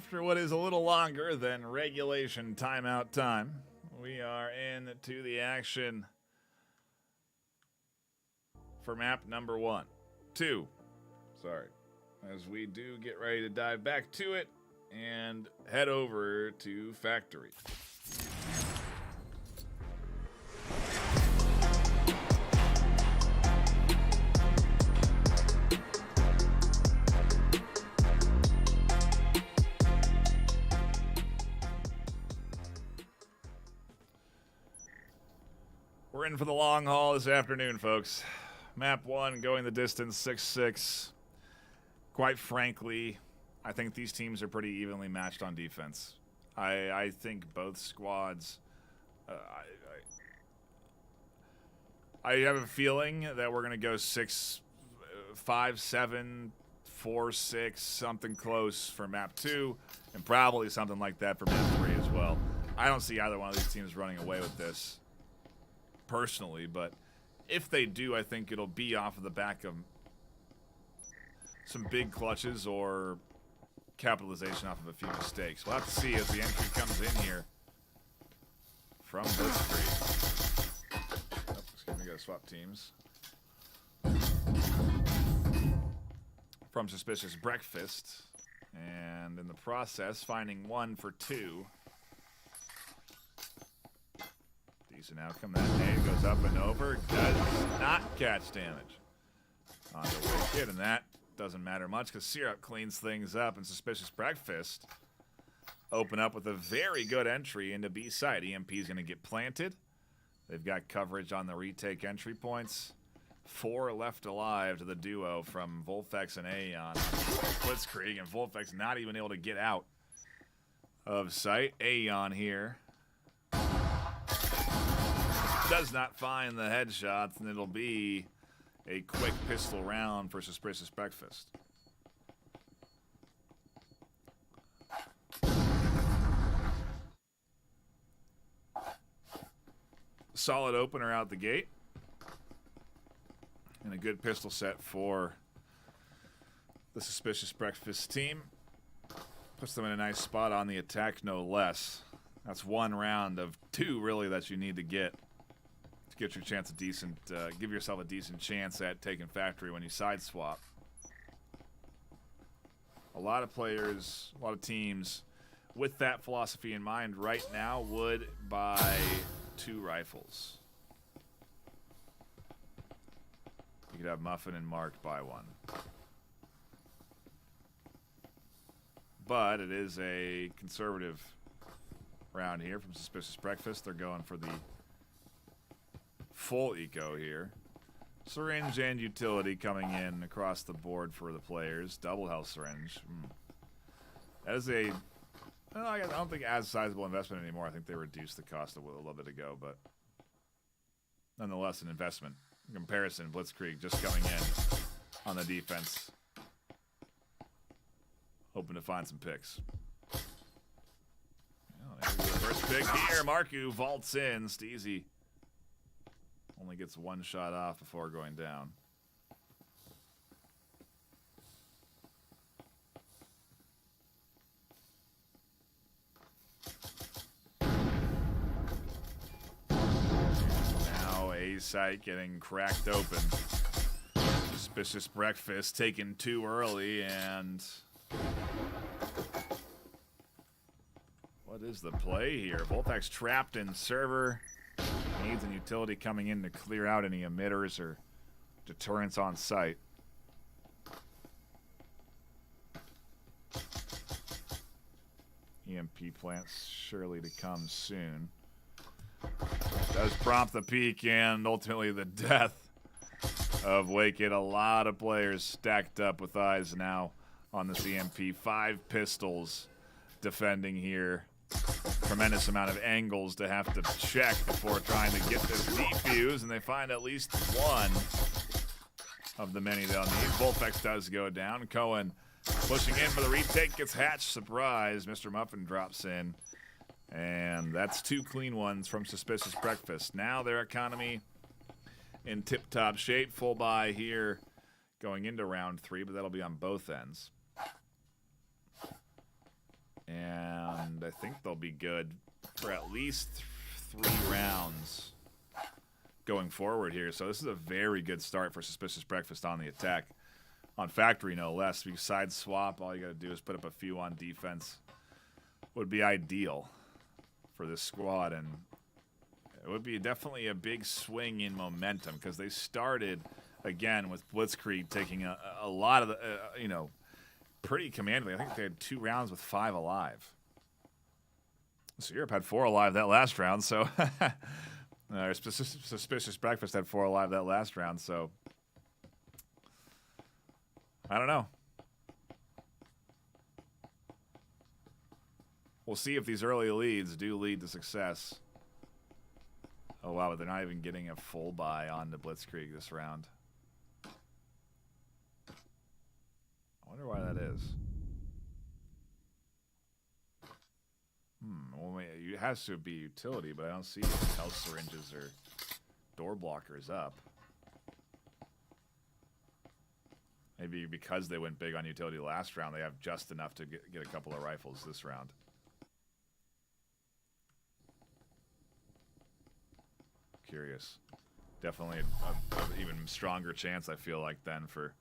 after what is a little longer than regulation timeout time, we are into the action for map number 2. Sorry. As we do get ready to dive back to it and head over to Factory. We're in for the long haul this afternoon, folks. Map 1 going the distance, 6-6. Quite frankly, I think these teams are pretty evenly matched on defense. I think both squads... I have a feeling that we're going to go 6, 5, 7, 4, 6, something close for map 2, and probably something like that for map 3 as well. I don't see either one of these teams running away with this, personally, but if they do, I think it'll be off of the back of some big clutches or capitalization off of a few mistakes. We'll have to see as the entry comes in here from ßlitzkrieg. Oh, excuse me, gotta swap teams. From Suspicious Breakfast, and in the process, finding 1 for 2. Decent outcome. That nade goes up and over. Does not catch damage on the wicket, and that doesn't matter much because Syrup cleans things up, and Suspicious Breakfast open up with a very good entry into B side. EMP is going to get planted. They've got coverage on the retake entry points. 4 left alive to the duo from Volfex and Aeon. ßlitzkrieg, and Volfex not even able to get out of sight. Aeon here does not find the headshots, and it'll be a quick pistol round for Suspicious Breakfast. Solid opener out the gate. And a good pistol set for the Suspicious Breakfast team. Puts them in a nice spot on the attack, no less. That's 1 round of 2, really, that you need to get your chance a decent, give yourself a decent chance at taking Factory when you side swap. A lot of players, a lot of teams with that philosophy in mind right now would buy 2 rifles. You could have Muffin and Mark buy 1. But it is a conservative round here from Suspicious Breakfast. They're going for the full eco here. Syringe and utility coming in across the board for the players. Double health syringe. That is a, well, I don't think as sizable investment anymore. I think they reduced the cost a little bit ago, but nonetheless an investment. In comparison, ßlitzkrieg just coming in on the defense. Hoping to find some picks. Oh, first pick here. Marku vaults in. Steezy only gets 1 shot off before going down. Now A site getting cracked open. Suspicious Breakfast taken too early, and what is the play here? Voltax trapped in server. Needs and utility coming in to clear out any emitters or deterrents on site. EMP plants surely to come soon. Does prompt the peak and ultimately the death of Wicked. A lot of players stacked up with eyes now on this EMP. 5 pistols defending here. Tremendous amount of angles to have to check before trying to get this defuse, and they find at least 1 of the many they'll need. Volfex does go down. Cohen pushing in for the retake, gets hatched. Surprise, Mr. Muffin drops in, and that's 2 clean ones from Suspicious Breakfast. Now their economy in tip-top shape. Full buy here going into round 3, but that'll be on both ends. And I think they'll be good for at least 3 rounds going forward here. So this is a very good start for Suspicious Breakfast on the attack. On Factory, no less. If you side swap, all you got to do is put up a few on defense. Would be ideal for this squad, and it would be definitely a big swing in momentum because they started, again, with Blitzkrieg taking a lot of the, you know, pretty commandingly. I think they had 2 rounds with 5 alive. So Europe had 4 alive that last round, so Suspicious Breakfast had 4 alive that last round, so I don't know. We'll see if these early leads do lead to success. Oh, wow, but they're not even getting a full buy on the Blitzkrieg this round. I wonder why that is. Well, it has to be utility, but I don't see health syringes or door blockers up. Maybe because they went big on utility last round, they have just enough to get a couple of rifles this round. Curious. Definitely an even stronger chance, I feel like, then for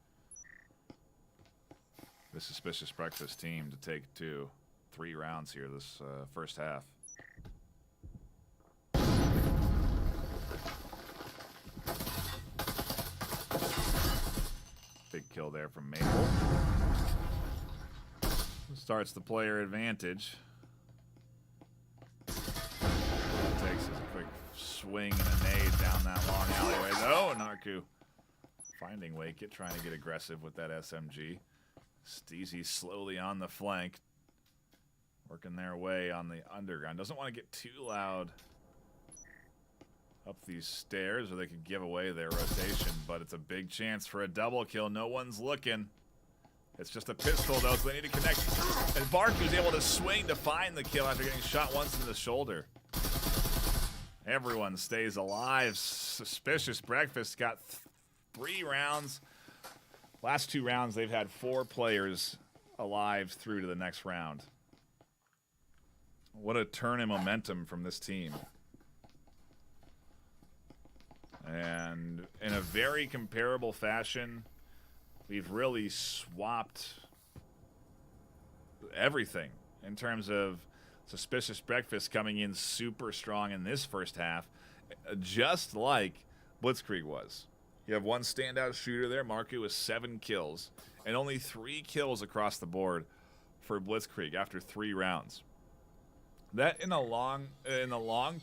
the Suspicious Breakfast team to take 3 rounds here this first half. Big kill there from Maple. Starts the player advantage. Takes a quick swing and a nade down that long alleyway. Oh, Narku finding Wakeit, trying to get aggressive with that SMG. Steezy slowly on the flank, working their way on the underground. Doesn't want to get too loud up these stairs or they could give away their rotation, but it's a big chance for a double kill. No one's looking. It's just a pistol, though, so they need to connect. And Barku's able to swing to find the kill after getting shot once in the shoulder. Everyone stays alive. Suspicious Breakfast got 3 rounds. Last 2 rounds, they've had 4 players alive through to the next round. What a turn in momentum from this team. And in a very comparable fashion, we've really swapped everything in terms of Suspicious Breakfast coming in super strong in this first half, just like Blitzkrieg was. You have one standout shooter there, Marku, with 7 kills, and only 3 kills across the board for Blitzkrieg after 3 rounds. That in the long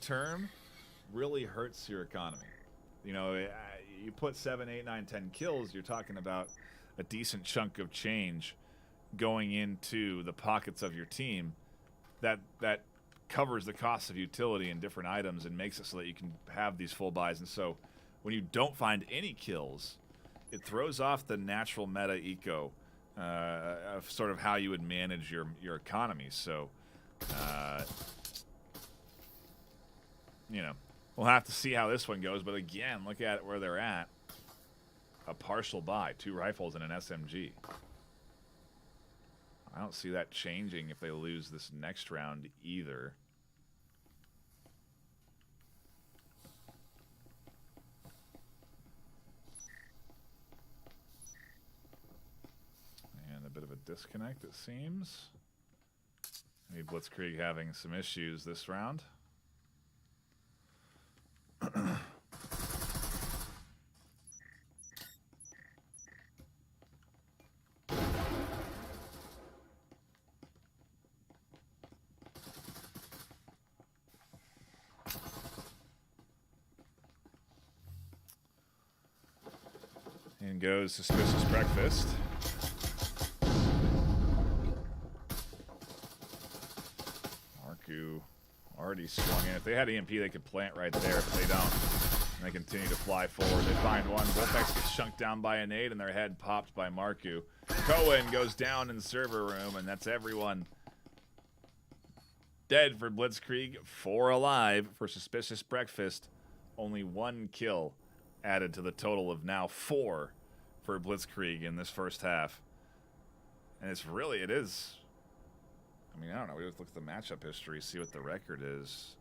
term really hurts your economy. You know, you put 7, 8, 9, 10 kills, you're talking about a decent chunk of change going into the pockets of your team that covers the cost of utility and different items and makes it so that you can have these full buys. And so when you don't find any kills, it throws off the natural meta eco of sort of how you would manage your economy. So, you know, we'll have to see how this one goes. But again, look at where they're at. A partial buy, 2 rifles and an SMG. I don't see that changing if they lose this next round either. And a bit of a disconnect, it seems. Maybe Blitzkrieg having some issues this round. In goes Suspicious Breakfast. Marku already swung in. If they had EMP, they could plant right there. If they don't, and they continue to fly forward. They find one. Wolfex gets chunked down by a nade, and their head popped by Marku. Cohen goes down in the server room, and that's everyone dead for Blitzkrieg. 4 alive for Suspicious Breakfast. Only 1 kill added to the total of now 4 for Blitzkrieg in this first half. And it is, I mean, I don't know. We just look at the matchup history, see what the record is.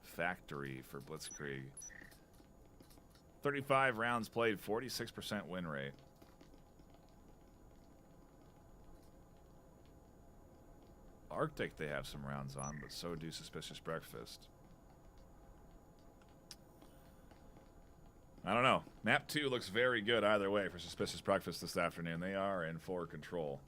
Factory for Blitzkrieg. 35 rounds played, 46% win rate. Arctic they have some rounds on, but so do Suspicious Breakfast. I don't know. Map 2 looks very good either way for Suspicious Breakfast this afternoon. They are in for control.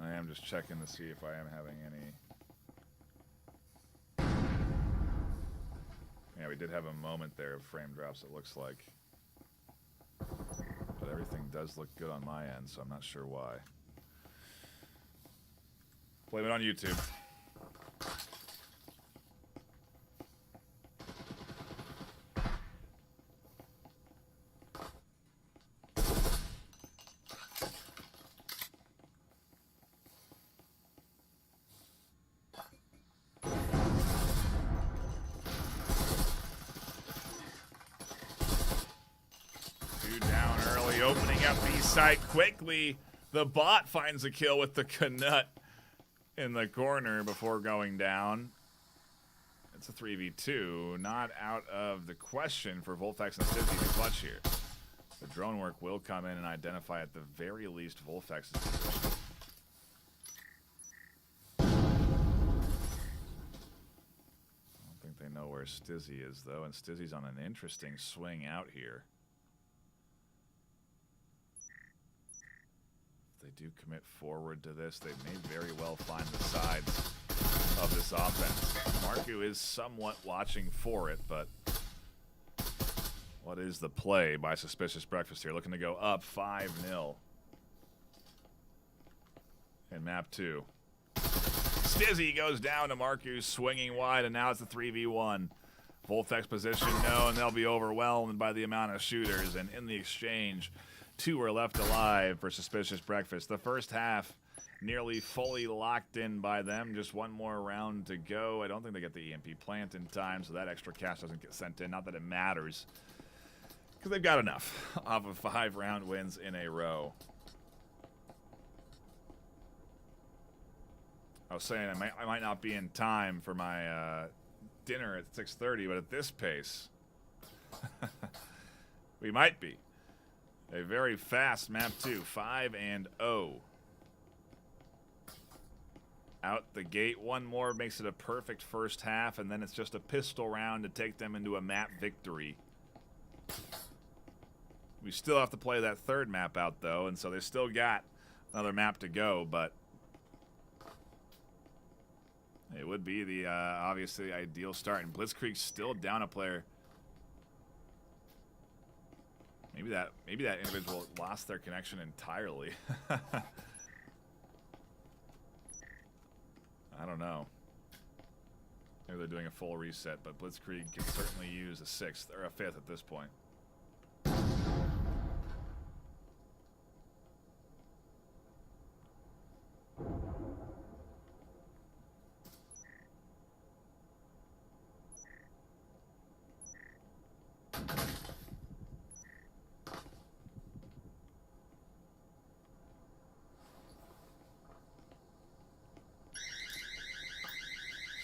I am just checking to see if I am having any. Yeah, we did have a moment there of frame drops, it looks like. But everything does look good on my end, so I'm not sure why. Blame it on YouTube. Opening up B side quickly. The bot finds a kill with the Knut in the corner before going down. It's a 3v2. Not out of the question for Volfax and ßlitzkrieg to clutch here. The drone work will come in and identify at the very least Volfax's position. I don't think they know where ßlitzkrieg is, though, and ßlitzkrieg's on an interesting swing out here. They do commit forward to this. They may very well find the sides of this offense. Marku is somewhat watching for it, but what is the play by Suspicious Breakfast here? Looking to go up 5-0 in map 2. ßlitzkrieg goes down to Marku, swinging wide, and now it's a 3v1. Volfax position, no, and they'll be overwhelmed by the amount of shooters, and in the exchange, 2 are left alive for Suspicious Breakfast. The first half nearly fully locked in by them. Just one more round to go. I don't think they get the EMP plant in time, so that extra cash doesn't get sent in. Not that it matters, because they've got enough off of 5 round wins in a row. I was saying I might not be in time for my dinner at 6:30, but at this pace, we might be. A very fast map 2, 5-0. Out the gate, one more makes it a perfect first half, and then it's just a pistol round to take them into a map victory. We still have to play that third map out, though, and so they still got another map to go, but it would be the obviously ideal start. And Blitzkrieg's still down a player. Maybe that individual lost their connection entirely. I don't know. Maybe they're doing a full reset, but Blitzkrieg can certainly use a 6th or a 5th at this point.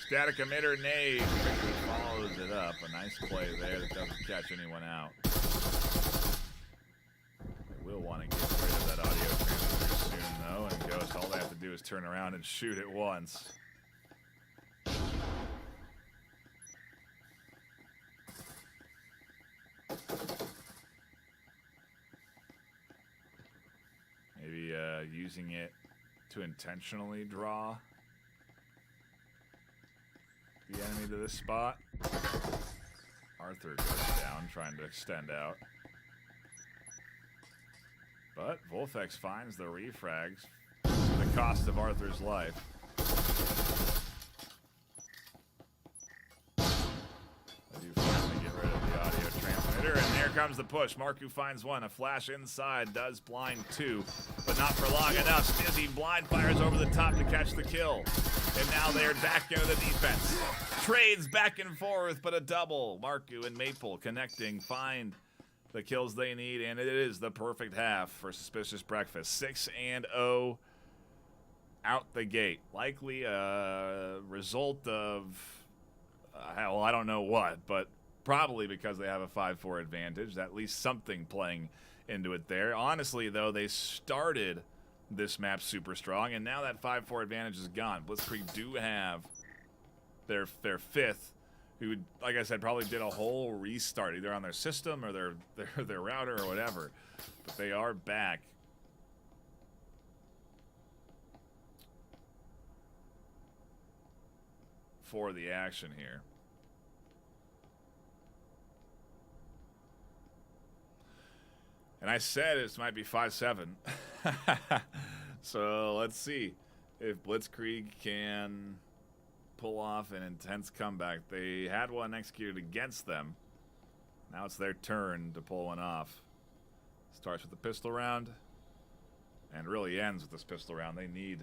Static emitter nade follows it up. A nice play there that doesn't catch anyone out. They will want to get rid of that audio transmitter soon, though, and Ghost, all they have to do is turn around and shoot it once. Maybe using it to intentionally draw the enemy to this spot. Arthur goes down, trying to extend out. But Volfax finds the refrags for the cost of Arthur's life. I do finally get rid of the comes the push. Marku finds one. A flash inside does blind two, but not for long enough. Snizzy blind fires over the top to catch the kill. And now they're back into the defense. Trades back and forth, but a double. Marku and Maple connecting, find the kills they need, and it is the perfect half for Suspicious Breakfast. 6-0 out the gate. Likely a result of, well, I don't know what, but probably because they have a 5-4 advantage. At least something playing into it there. Honestly, though, they started this map super strong, and now that 5-4 advantage is gone. Blitzkrieg do have their fifth, who, like I said, probably did a whole restart, either on their system or their router or whatever. But they are back. For the action here. And I said it might be 5-7. So let's see if Blitzkrieg can pull off an intense comeback. They had one executed against them. Now it's their turn to pull one off. Starts with the pistol round and really ends with this pistol round. They need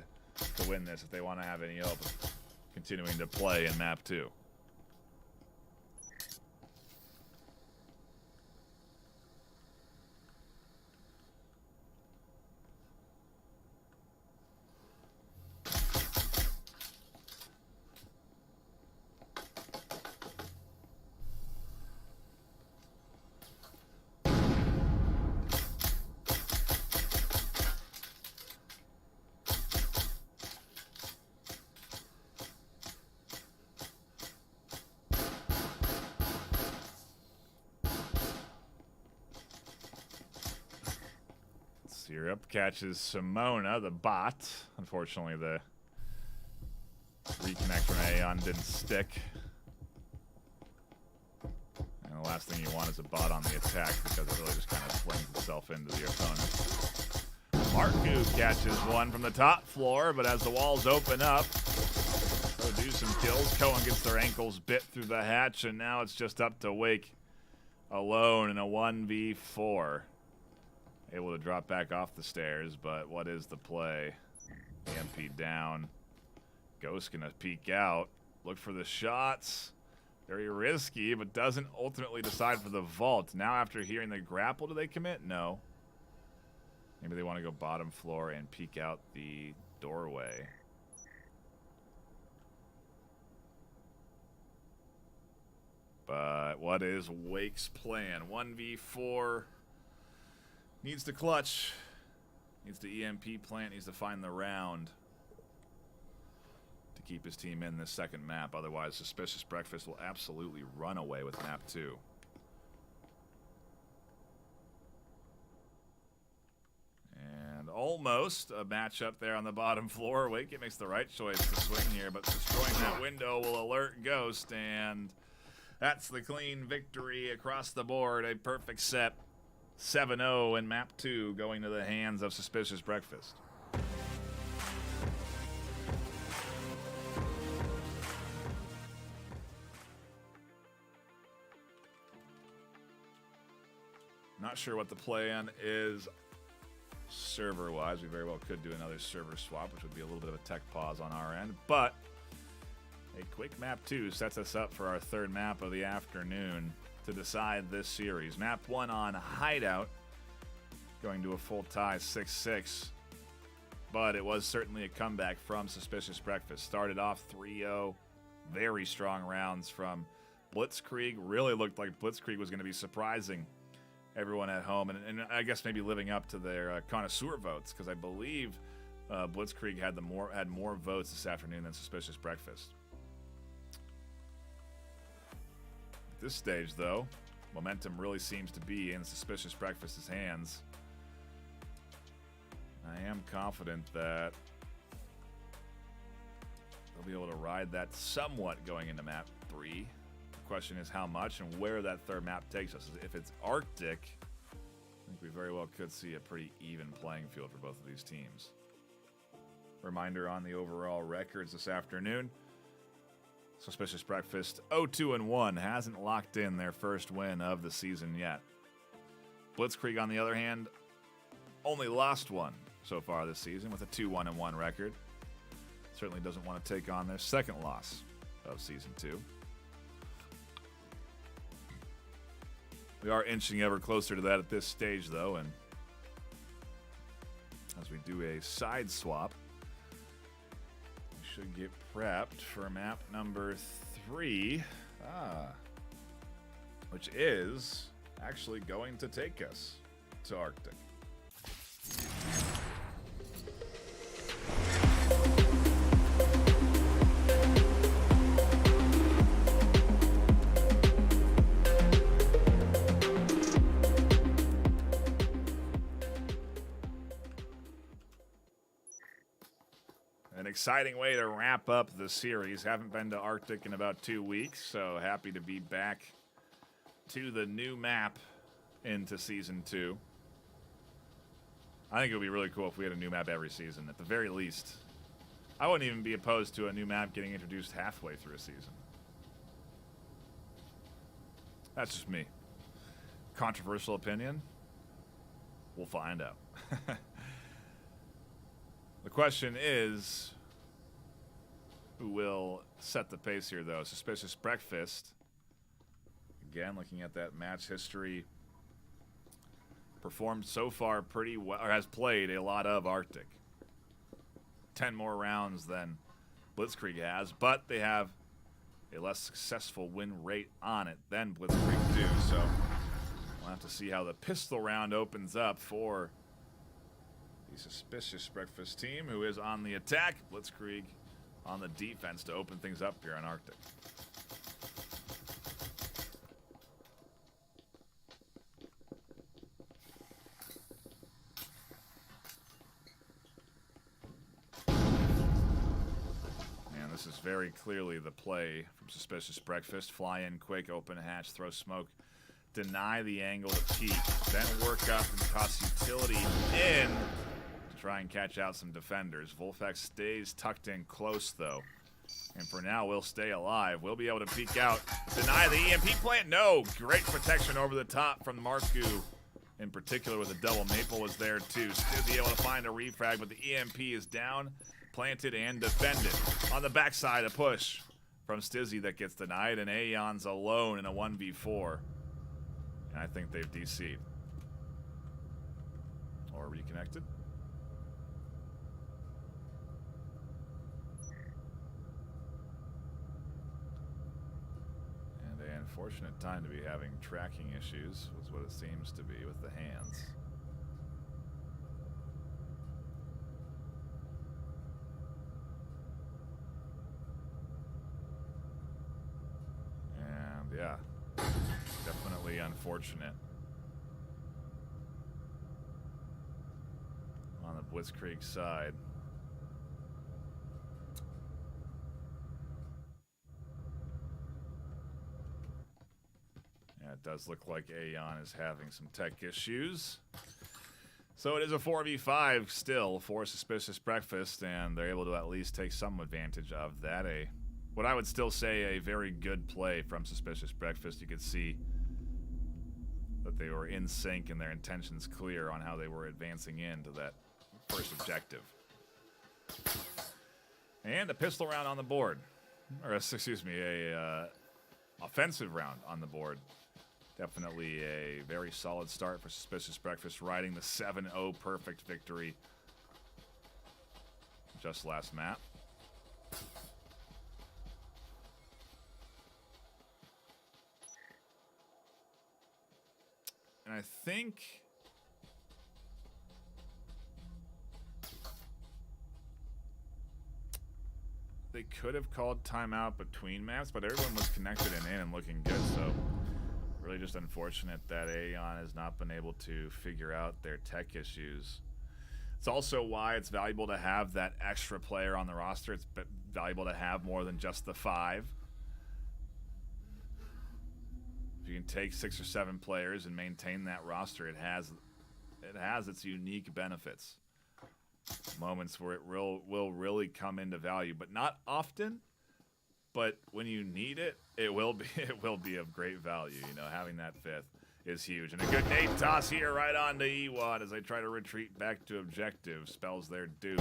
to win this if they want to have any hope of continuing to play in map 2. Syrup catches Simona, the bot. Unfortunately, the reconnect from Aeon didn't stick. And the last thing you want is a bot on the attack, because it really just kind of flings itself into the opponent. Marku catches one from the top floor, but as the walls open up, they'll do some kills. Cohen gets their ankles bit through the hatch, and now it's just up to Wake alone in a 1v4. Able to drop back off the stairs, but what is the play? EMP down. Ghost gonna peek out. Look for the shots. Very risky, but doesn't ultimately decide for the vault. Now after hearing the grapple, do they commit? No. Maybe they want to go bottom floor and peek out the doorway. But what is Wake's plan? 1v4. Needs to clutch. Needs to EMP plant. Needs to find the round to keep his team in this second map. Otherwise, Suspicious Breakfast will absolutely run away with map 2. And almost a matchup there on the bottom floor. Wake makes the right choice to swing here, but destroying that window will alert Ghost, and that's the clean victory across the board. A perfect set. 7-0 in map 2 going to the hands of Suspicious Breakfast. Not sure what the plan is server-wise. We very well could do another server swap, which would be a little bit of a tech pause on our end. But a quick map 2 sets us up for our third map of the afternoon to decide this series. Map 1 on Hideout, going to a full tie 6-6. But it was certainly a comeback from Suspicious Breakfast. Started off 3-0. Very strong rounds from Blitzkrieg. Really looked like Blitzkrieg was going to be surprising everyone at home. And I guess maybe living up to their connoisseur votes, because I believe Blitzkrieg had more votes this afternoon than Suspicious Breakfast. This stage, though, momentum really seems to be in Suspicious Breakfast's hands. I am confident that they'll be able to ride that somewhat going into map 3. The question is how much and where that third map takes us. If it's Arctic, I think we very well could see a pretty even playing field for both of these teams. Reminder on the overall records this afternoon. Suspicious Breakfast 0-2-1, hasn't locked in their first win of the season yet. Blitzkrieg, on the other hand, only lost one so far this season with a 2-1-1 record. Certainly doesn't want to take on their second loss of Season 2. We are inching ever closer to that at this stage, though, and as we do a side swap, we should get prepped for map number 3, which is actually going to take us to Arctic. An exciting way to wrap up the series. Haven't been to Arctic in about 2 weeks, so happy to be back to the new map into Season 2. I think it would be really cool if we had a new map every season, at the very least. I wouldn't even be opposed to a new map getting introduced halfway through a season. That's just me. Controversial opinion? We'll find out. The question is, who will set the pace here, though? Suspicious Breakfast. Again, looking at that match history, performed so far pretty well, or has played a lot of Arctic. 10 more rounds than Blitzkrieg has, but they have a less successful win rate on it than Blitzkrieg do, so we'll have to see how the pistol round opens up for the Suspicious Breakfast team, who is on the attack. Blitzkrieg on the defense to open things up here on Arctic. And this is very clearly the play from Suspicious Breakfast. Fly in quick, open hatch, throw smoke, deny the angle to peek, then work up and toss utility in to try and catch out some defenders. Volfax stays tucked in close, though. And for now, we'll stay alive. We'll be able to peek out, deny the EMP plant. No, great protection over the top from Marku. In particular, with a double maple was there, too. Stizzy able to find a refrag, but the EMP is down, planted, and defended. On the backside, a push from Stizzy that gets denied, and Aeon's alone in a 1v4. And I think they've DC'd. Or reconnected. And an unfortunate time to be having tracking issues, was what it seems to be with the hands. And yeah, definitely unfortunate on the Blitzkrieg side. Yeah, it does look like Aeon is having some tech issues. So it is a 4v5 still for Suspicious Breakfast, and they're able to at least take some advantage of that. What I would still say a very good play from Suspicious Breakfast. You could see that they were in sync and their intentions clear on how they were advancing into that first objective. And a pistol round on the board. Or, excuse me, a offensive round on the board. Definitely a very solid start for Suspicious Breakfast, riding the 7-0 perfect victory just last map. And I think they could have called timeout between maps, but everyone was connected and in and looking good, so really just unfortunate that Aeon has not been able to figure out their tech issues. It's also why it's valuable to have that extra player on the roster. It's valuable to have more than just the 5. If you can take 6 or 7 players and maintain that roster, it has its unique benefits. Moments where it will really come into value, but not often. But when you need it, it will be of great value. You know, having that 5th. is huge. And a good nade toss here right on to Ewad as they try to retreat back to objective. Spells their doom.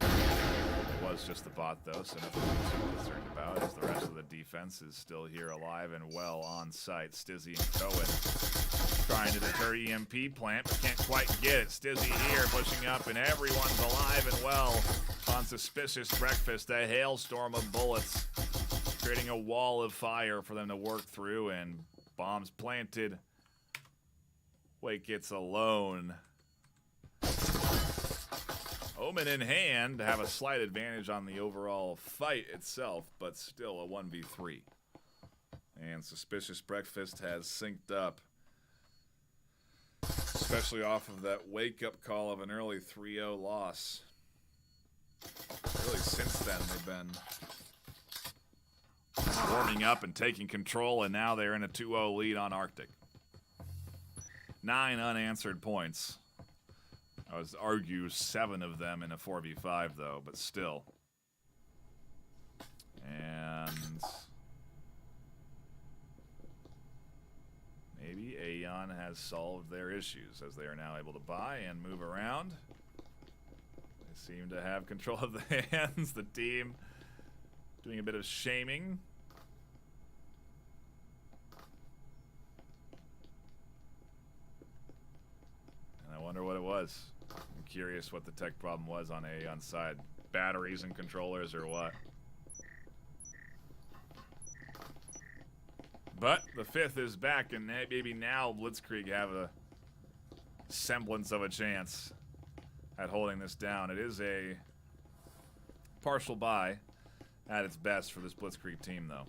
It was just the bot, though, so nothing to be too concerned about, as the rest of the defense is still here alive and well on site. Stizzy and Cohen trying to deter EMP plant, but can't quite get it. Stizzy here pushing up, and everyone's alive and well on Suspicious Breakfast. A hailstorm of bullets, creating a wall of fire for them to work through, and bombs planted. Wake gets alone. Omen in hand to have a slight advantage on the overall fight itself, but still a 1v3. And Suspicious Breakfast has synced up, especially off of that wake-up call of an early 3-0 loss. Really, since then, they've been warming up and taking control, and now they're in a 2-0 lead on Arctic. 9 unanswered points. I would argue 7 of them in a 4v5, though, but still. And maybe Aeon has solved their issues, as they are now able to buy and move around. They seem to have control of the hands. The team doing a bit of shaming. And I wonder what it was. I'm curious what the tech problem was on Aeon's side. Batteries and controllers or what? But the 5th is back, and maybe now Blitzkrieg have a semblance of a chance at holding this down. It is a partial buy at its best for this Blitzkrieg team, though.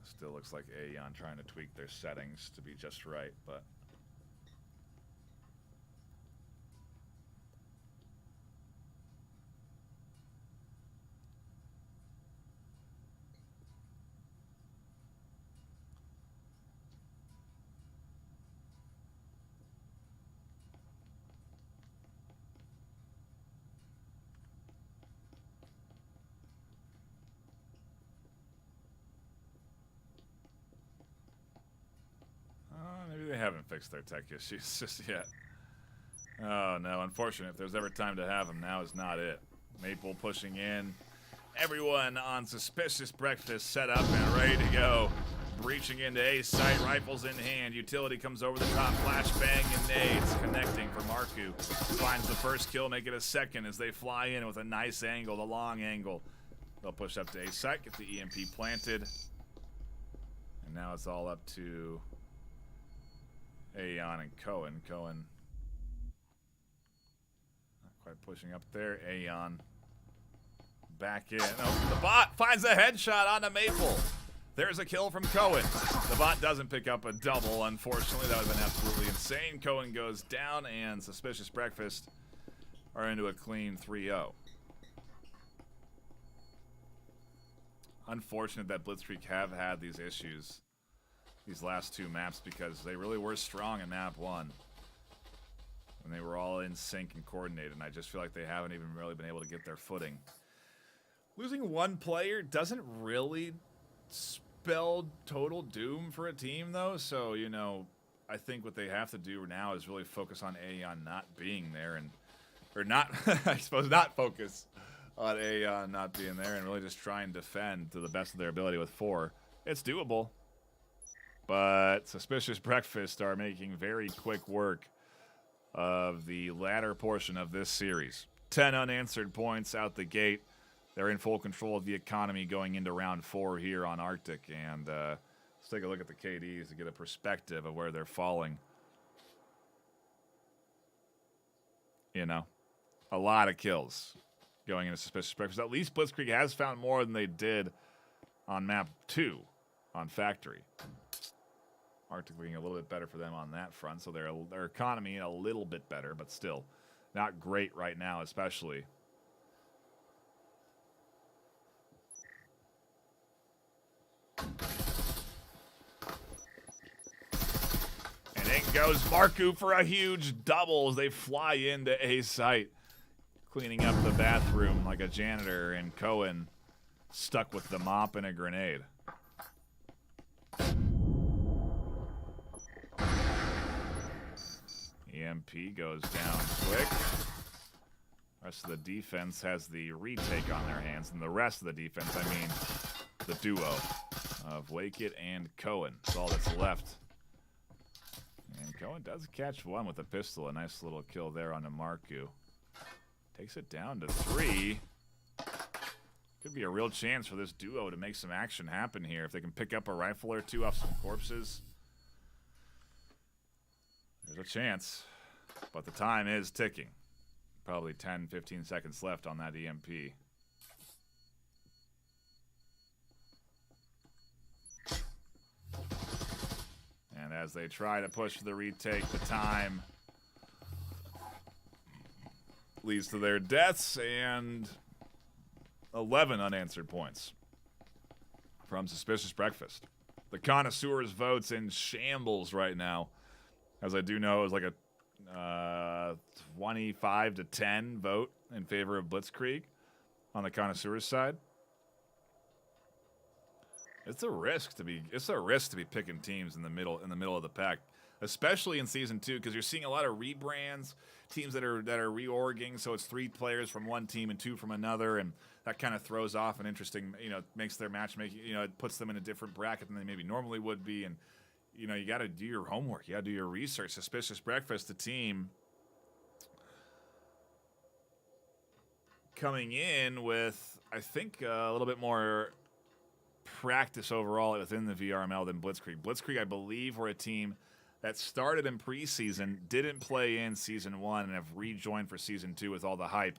Still looks like Aeon trying to tweak their settings to be just right, but maybe they haven't fixed their tech issues just yet. Oh no, unfortunate. If there's ever time to have them, now is not it. Maple pushing in. Everyone on Suspicious Breakfast set up and ready to go. Breaching into A site, rifles in hand. Utility comes over the top, flashbang and nades. Connecting for Marku. Finds the first kill, make it a second as they fly in with a nice angle, the long angle. They'll push up to A site, get the EMP planted. And now it's all up to Aeon and Cohen. Cohen not quite pushing up there. Aeon back in. Oh, the bot finds a headshot on the Maple. There's a kill from Cohen. The bot doesn't pick up a double, unfortunately. That would have been absolutely insane. Cohen goes down, and Suspicious Breakfast are into a clean 3-0. Unfortunate that Blitzkrieg have had these issues these last 2 maps, because they really were strong in map 1 when they were all in sync and coordinated, and I just feel like they haven't even really been able to get their footing. Losing 1 player doesn't really spell total doom for a team, though, so, you know, I think what they have to do now is really focus on Aeon not being there, and or not, I suppose not focus on Aeon not being there, and really just try and defend to the best of their ability with 4. It's doable. But Suspicious Breakfast are making very quick work of the latter portion of this series. 10 unanswered points out the gate. They're in full control of the economy going into round 4 here on Arctic. And let's take a look at the KDs to get a perspective of where they're falling. You know, a lot of kills going into Suspicious Breakfast. At least Blitzkrieg has found more than they did on map 2 on Factory. Arctic being a little bit better for them on that front, so their economy a little bit better, but still not great right now, especially. And in goes Marku for a huge double as they fly into A site. cleaning up the bathroom like a janitor, and Cohen stuck with the mop and a grenade. EMP goes down quick. Rest of the defense has the retake on their hands, and the rest of the defense, I mean the duo of Wakeit and Cohen. That's all that's left. And Cohen does catch one with a pistol. A nice little kill there on Marku. Takes it down to 3. Could be a real chance for this duo to make some action happen here. If they can pick up a rifle or two off some corpses, there's a chance. But the time is ticking. Probably 10, 15 seconds left on that EMP. And as they try to push the retake, the time leads to their deaths and 11 unanswered points from Suspicious Breakfast. The Connoisseur's votes in shambles right now. As I do know, it was like a 25 to 10 vote in favor of Blitzkrieg on the Connoisseur's side. It's a risk to be picking teams in the middle of the pack, especially in season 2, because you're seeing a lot of rebrands, teams that are reorging, so it's 3 players from one team and 2 from another, and that kind of throws off an interesting, makes their matchmaking, it puts them in a different bracket than they maybe normally would be, and you got to do your homework, you got to do your research. Suspicious Breakfast, the team coming in with, I think, a little bit more practice overall within the VRML than Blitzkrieg. Blitzkrieg, I believe, were a team that started in preseason, didn't play in season 1, and have rejoined for season 2 with all the hype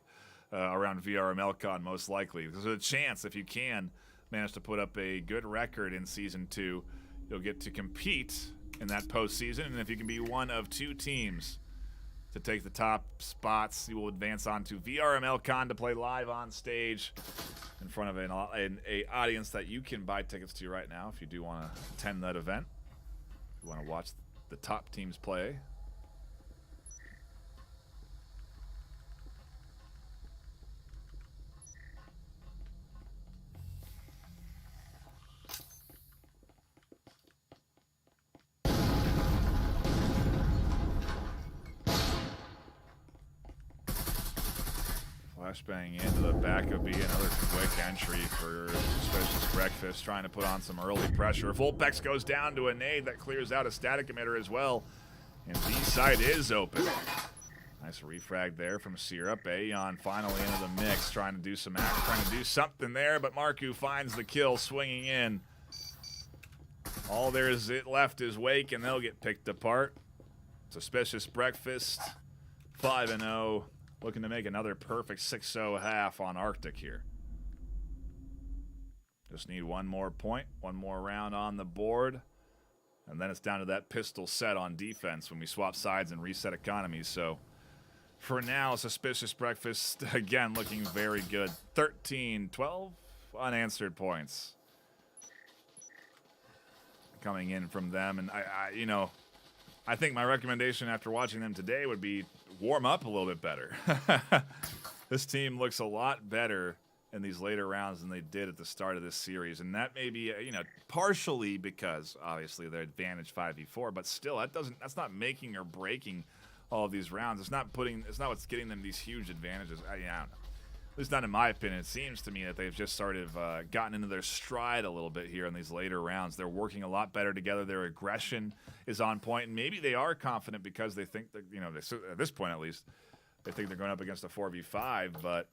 around VRMLCon, most likely. There's a chance, if you can manage to put up a good record in season 2, you'll get to compete in that postseason, and if you can be one of 2 teams to take the top spots, you will advance on to VRMLCon to play live on stage in front of an audience that you can buy tickets to right now if you do want to attend that event. If you want to watch the top teams play. Flashbang into the back of B, another quick entry for Suspicious Breakfast, trying to put on some early pressure. Volpex goes down to a nade that clears out a static emitter as well, and B side is open. Nice refrag there from Syrup. Aeon finally into the mix, trying to do some action, trying to do something there, but Marku finds the kill, swinging in. All there's left is Wake, and they'll get picked apart. Suspicious Breakfast, 5-0. Looking to make another perfect 6-0 half on Arctic here. Just need one more point, one more round on the board, and then it's down to that pistol set on defense when we swap sides and reset economies. So for now, Suspicious Breakfast, again, looking very good. 13, 12 unanswered points coming in from them. And I think my recommendation after watching them today would be warm up a little bit better. This team looks a lot better in these later rounds than they did at the start of this series, and that may be partially because obviously they're advantage 5v4, but still that's not making or breaking all of these rounds. It's not what's getting them these huge advantages. I don't know. At least not in my opinion. It seems to me that they've just sort of gotten into their stride a little bit here in these later rounds. They're working a lot better together. Their aggression is on point, and maybe they are confident because they think that, at this point at least, they think they're going up against a 4v5, but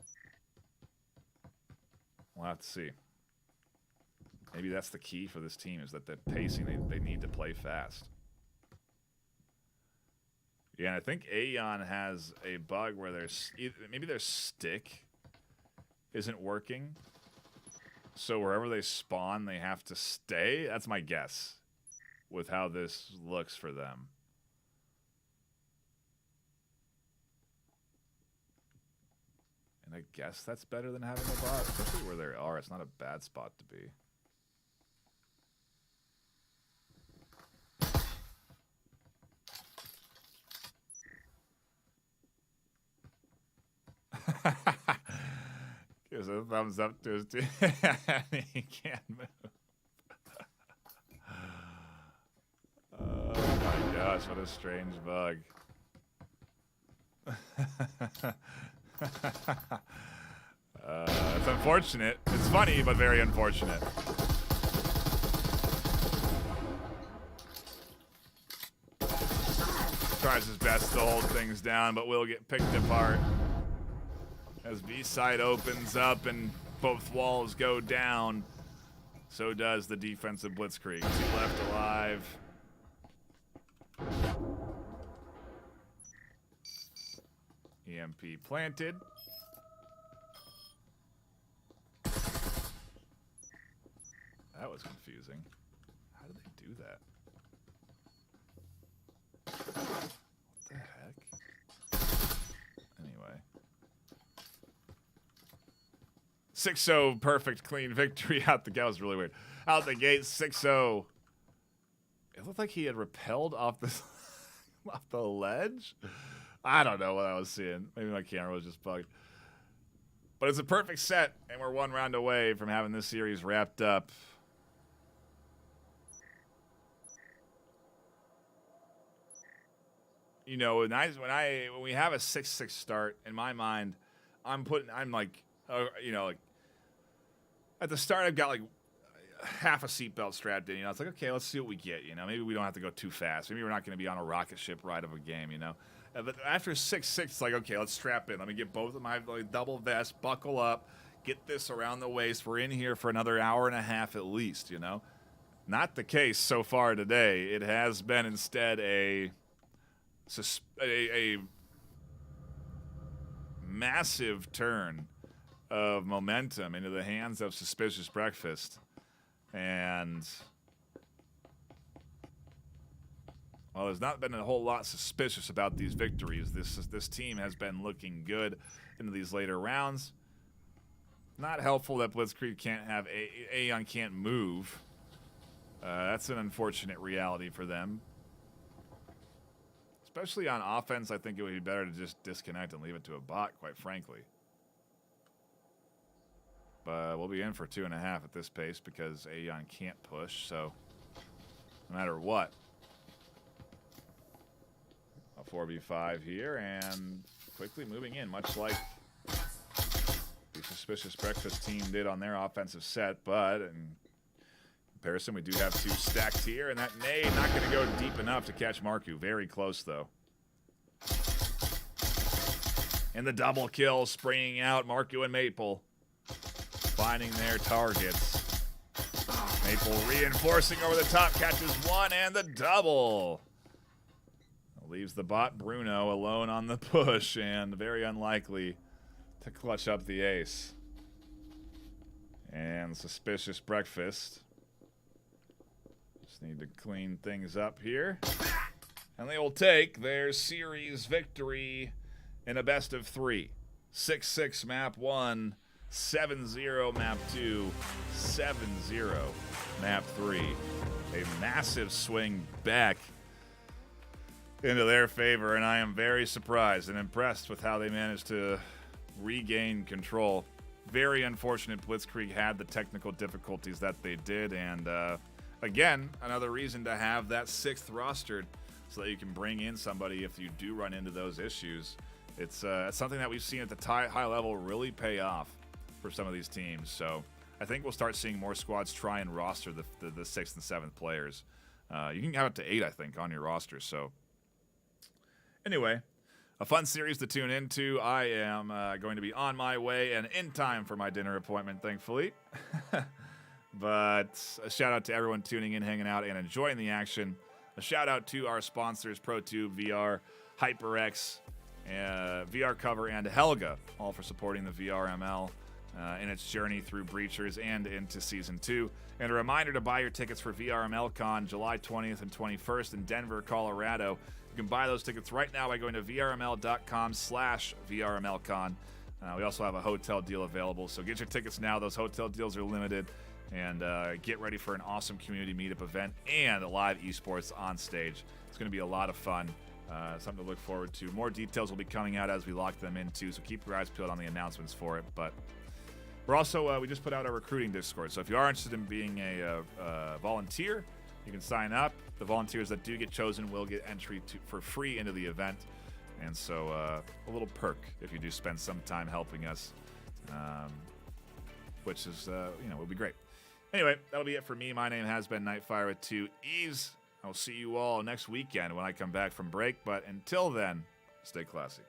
we'll have to see. Maybe that's the key for this team, is that the pacing, they need to play fast. Yeah, and I think Aeon has a bug where maybe their stick isn't working, so wherever they spawn, they have to stay. That's my guess with how this looks for them. And I guess that's better than having a bot, especially where they are. It's not a bad spot to be. gives a thumbs up to his team. He can't move. Oh my gosh, what a strange bug. It's unfortunate. It's funny, but very unfortunate. Tries his best to hold things down, but will get picked apart. As B-side opens up and both walls go down, so does the defensive Blitzkrieg. 2 left alive. EMP planted. That was confusing. How did they do that? What the heck? Anyway. 6-0, perfect, clean victory out the gate. That was really weird. Out the gate, 6-0. It looked like he had repelled off the off the ledge. I don't know what I was seeing. Maybe my camera was just bugged. But it's a perfect set, and we're 1 round away from having this series wrapped up. You know, when we have a 6-6 start, in my mind, I'm like, you know, like at the start I've got like half a seatbelt strapped in. You know, it's like, okay, let's see what we get. You know, maybe we don't have to go too fast. Maybe we're not going to be on a rocket ship ride of a game. You know, but after 6-6, it's like, okay, let's strap in. Let me get both of my like, double vest, buckle up, get this around the waist. We're in here for another hour and a half at least. You know, not the case so far today. It has been instead a massive turn of momentum into the hands of Suspicious Breakfast. And, well, there's not been a whole lot suspicious about these victories. This team has been looking good into these later rounds. Not helpful that Blitzkrieg can't have Aeon can't move. That's an unfortunate reality for them. Especially on offense, I think it would be better to just disconnect and leave it to a bot, quite frankly. But we'll be in for 2.5 at this pace because Aeon can't push, so no matter what. A 4v5 here, and quickly moving in, much like the Suspicious Breakfast team did on their offensive set, but in comparison, we do have 2 stacked here, and that nade not going to go deep enough to catch Marku. Very close, though. And the double kill, springing out Marku and Maple, finding their targets. Maple reinforcing over the top, catches 1 and the double. Leaves the bot Bruno alone on the push, and very unlikely to clutch up the ace. And Suspicious Breakfast just need to clean things up here. And they will take their series victory in a best of 3. 6-6 map 1, 7-0 map 2, 7-0 map 3. A massive swing back into their favor, and I am very surprised and impressed with how they managed to regain control. Very unfortunate Blitzkrieg had the technical difficulties that they did, and again, another reason to have that 6th rostered so that you can bring in somebody if you do run into those issues. It's something that we've seen at the high level really pay off for some of these teams. So I think we'll start seeing more squads try and roster the 6th and 7th players. You can have up to 8, I think, on your roster. So anyway, a fun series to tune into. I am going to be on my way and in time for my dinner appointment, thankfully. But a shout out to everyone tuning in, hanging out, and enjoying the action. A shout out to our sponsors, ProTube VR, HyperX, VR Cover, and Helga, all for supporting the VRML in its journey through Breachers and into Season 2. And a reminder to buy your tickets for VRMLCon July 20th and 21st in Denver, Colorado. You can buy those tickets right now by going to vrml.com/VRMLCon. We also have a hotel deal available, so get your tickets now. Those hotel deals are limited. And get ready for an awesome community meetup event and a live esports on stage. It's going to be a lot of fun. Something to look forward to. More details will be coming out as we lock them in, too, so keep your eyes peeled on the announcements for it. But We're also, we just put out our recruiting Discord. So if you are interested in being a volunteer, you can sign up. The volunteers that do get chosen will get entry for free into the event. And so a little perk if you do spend some time helping us, which is, will be great. Anyway, that'll be it for me. My name has been Nightfire with 2 E's. I'll see you all next weekend when I come back from break. But until then, stay classy.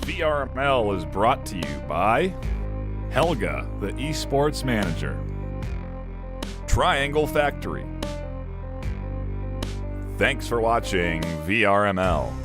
VRML is brought to you by Helga, the esports manager, Triangle Factory. Thanks for watching VRML.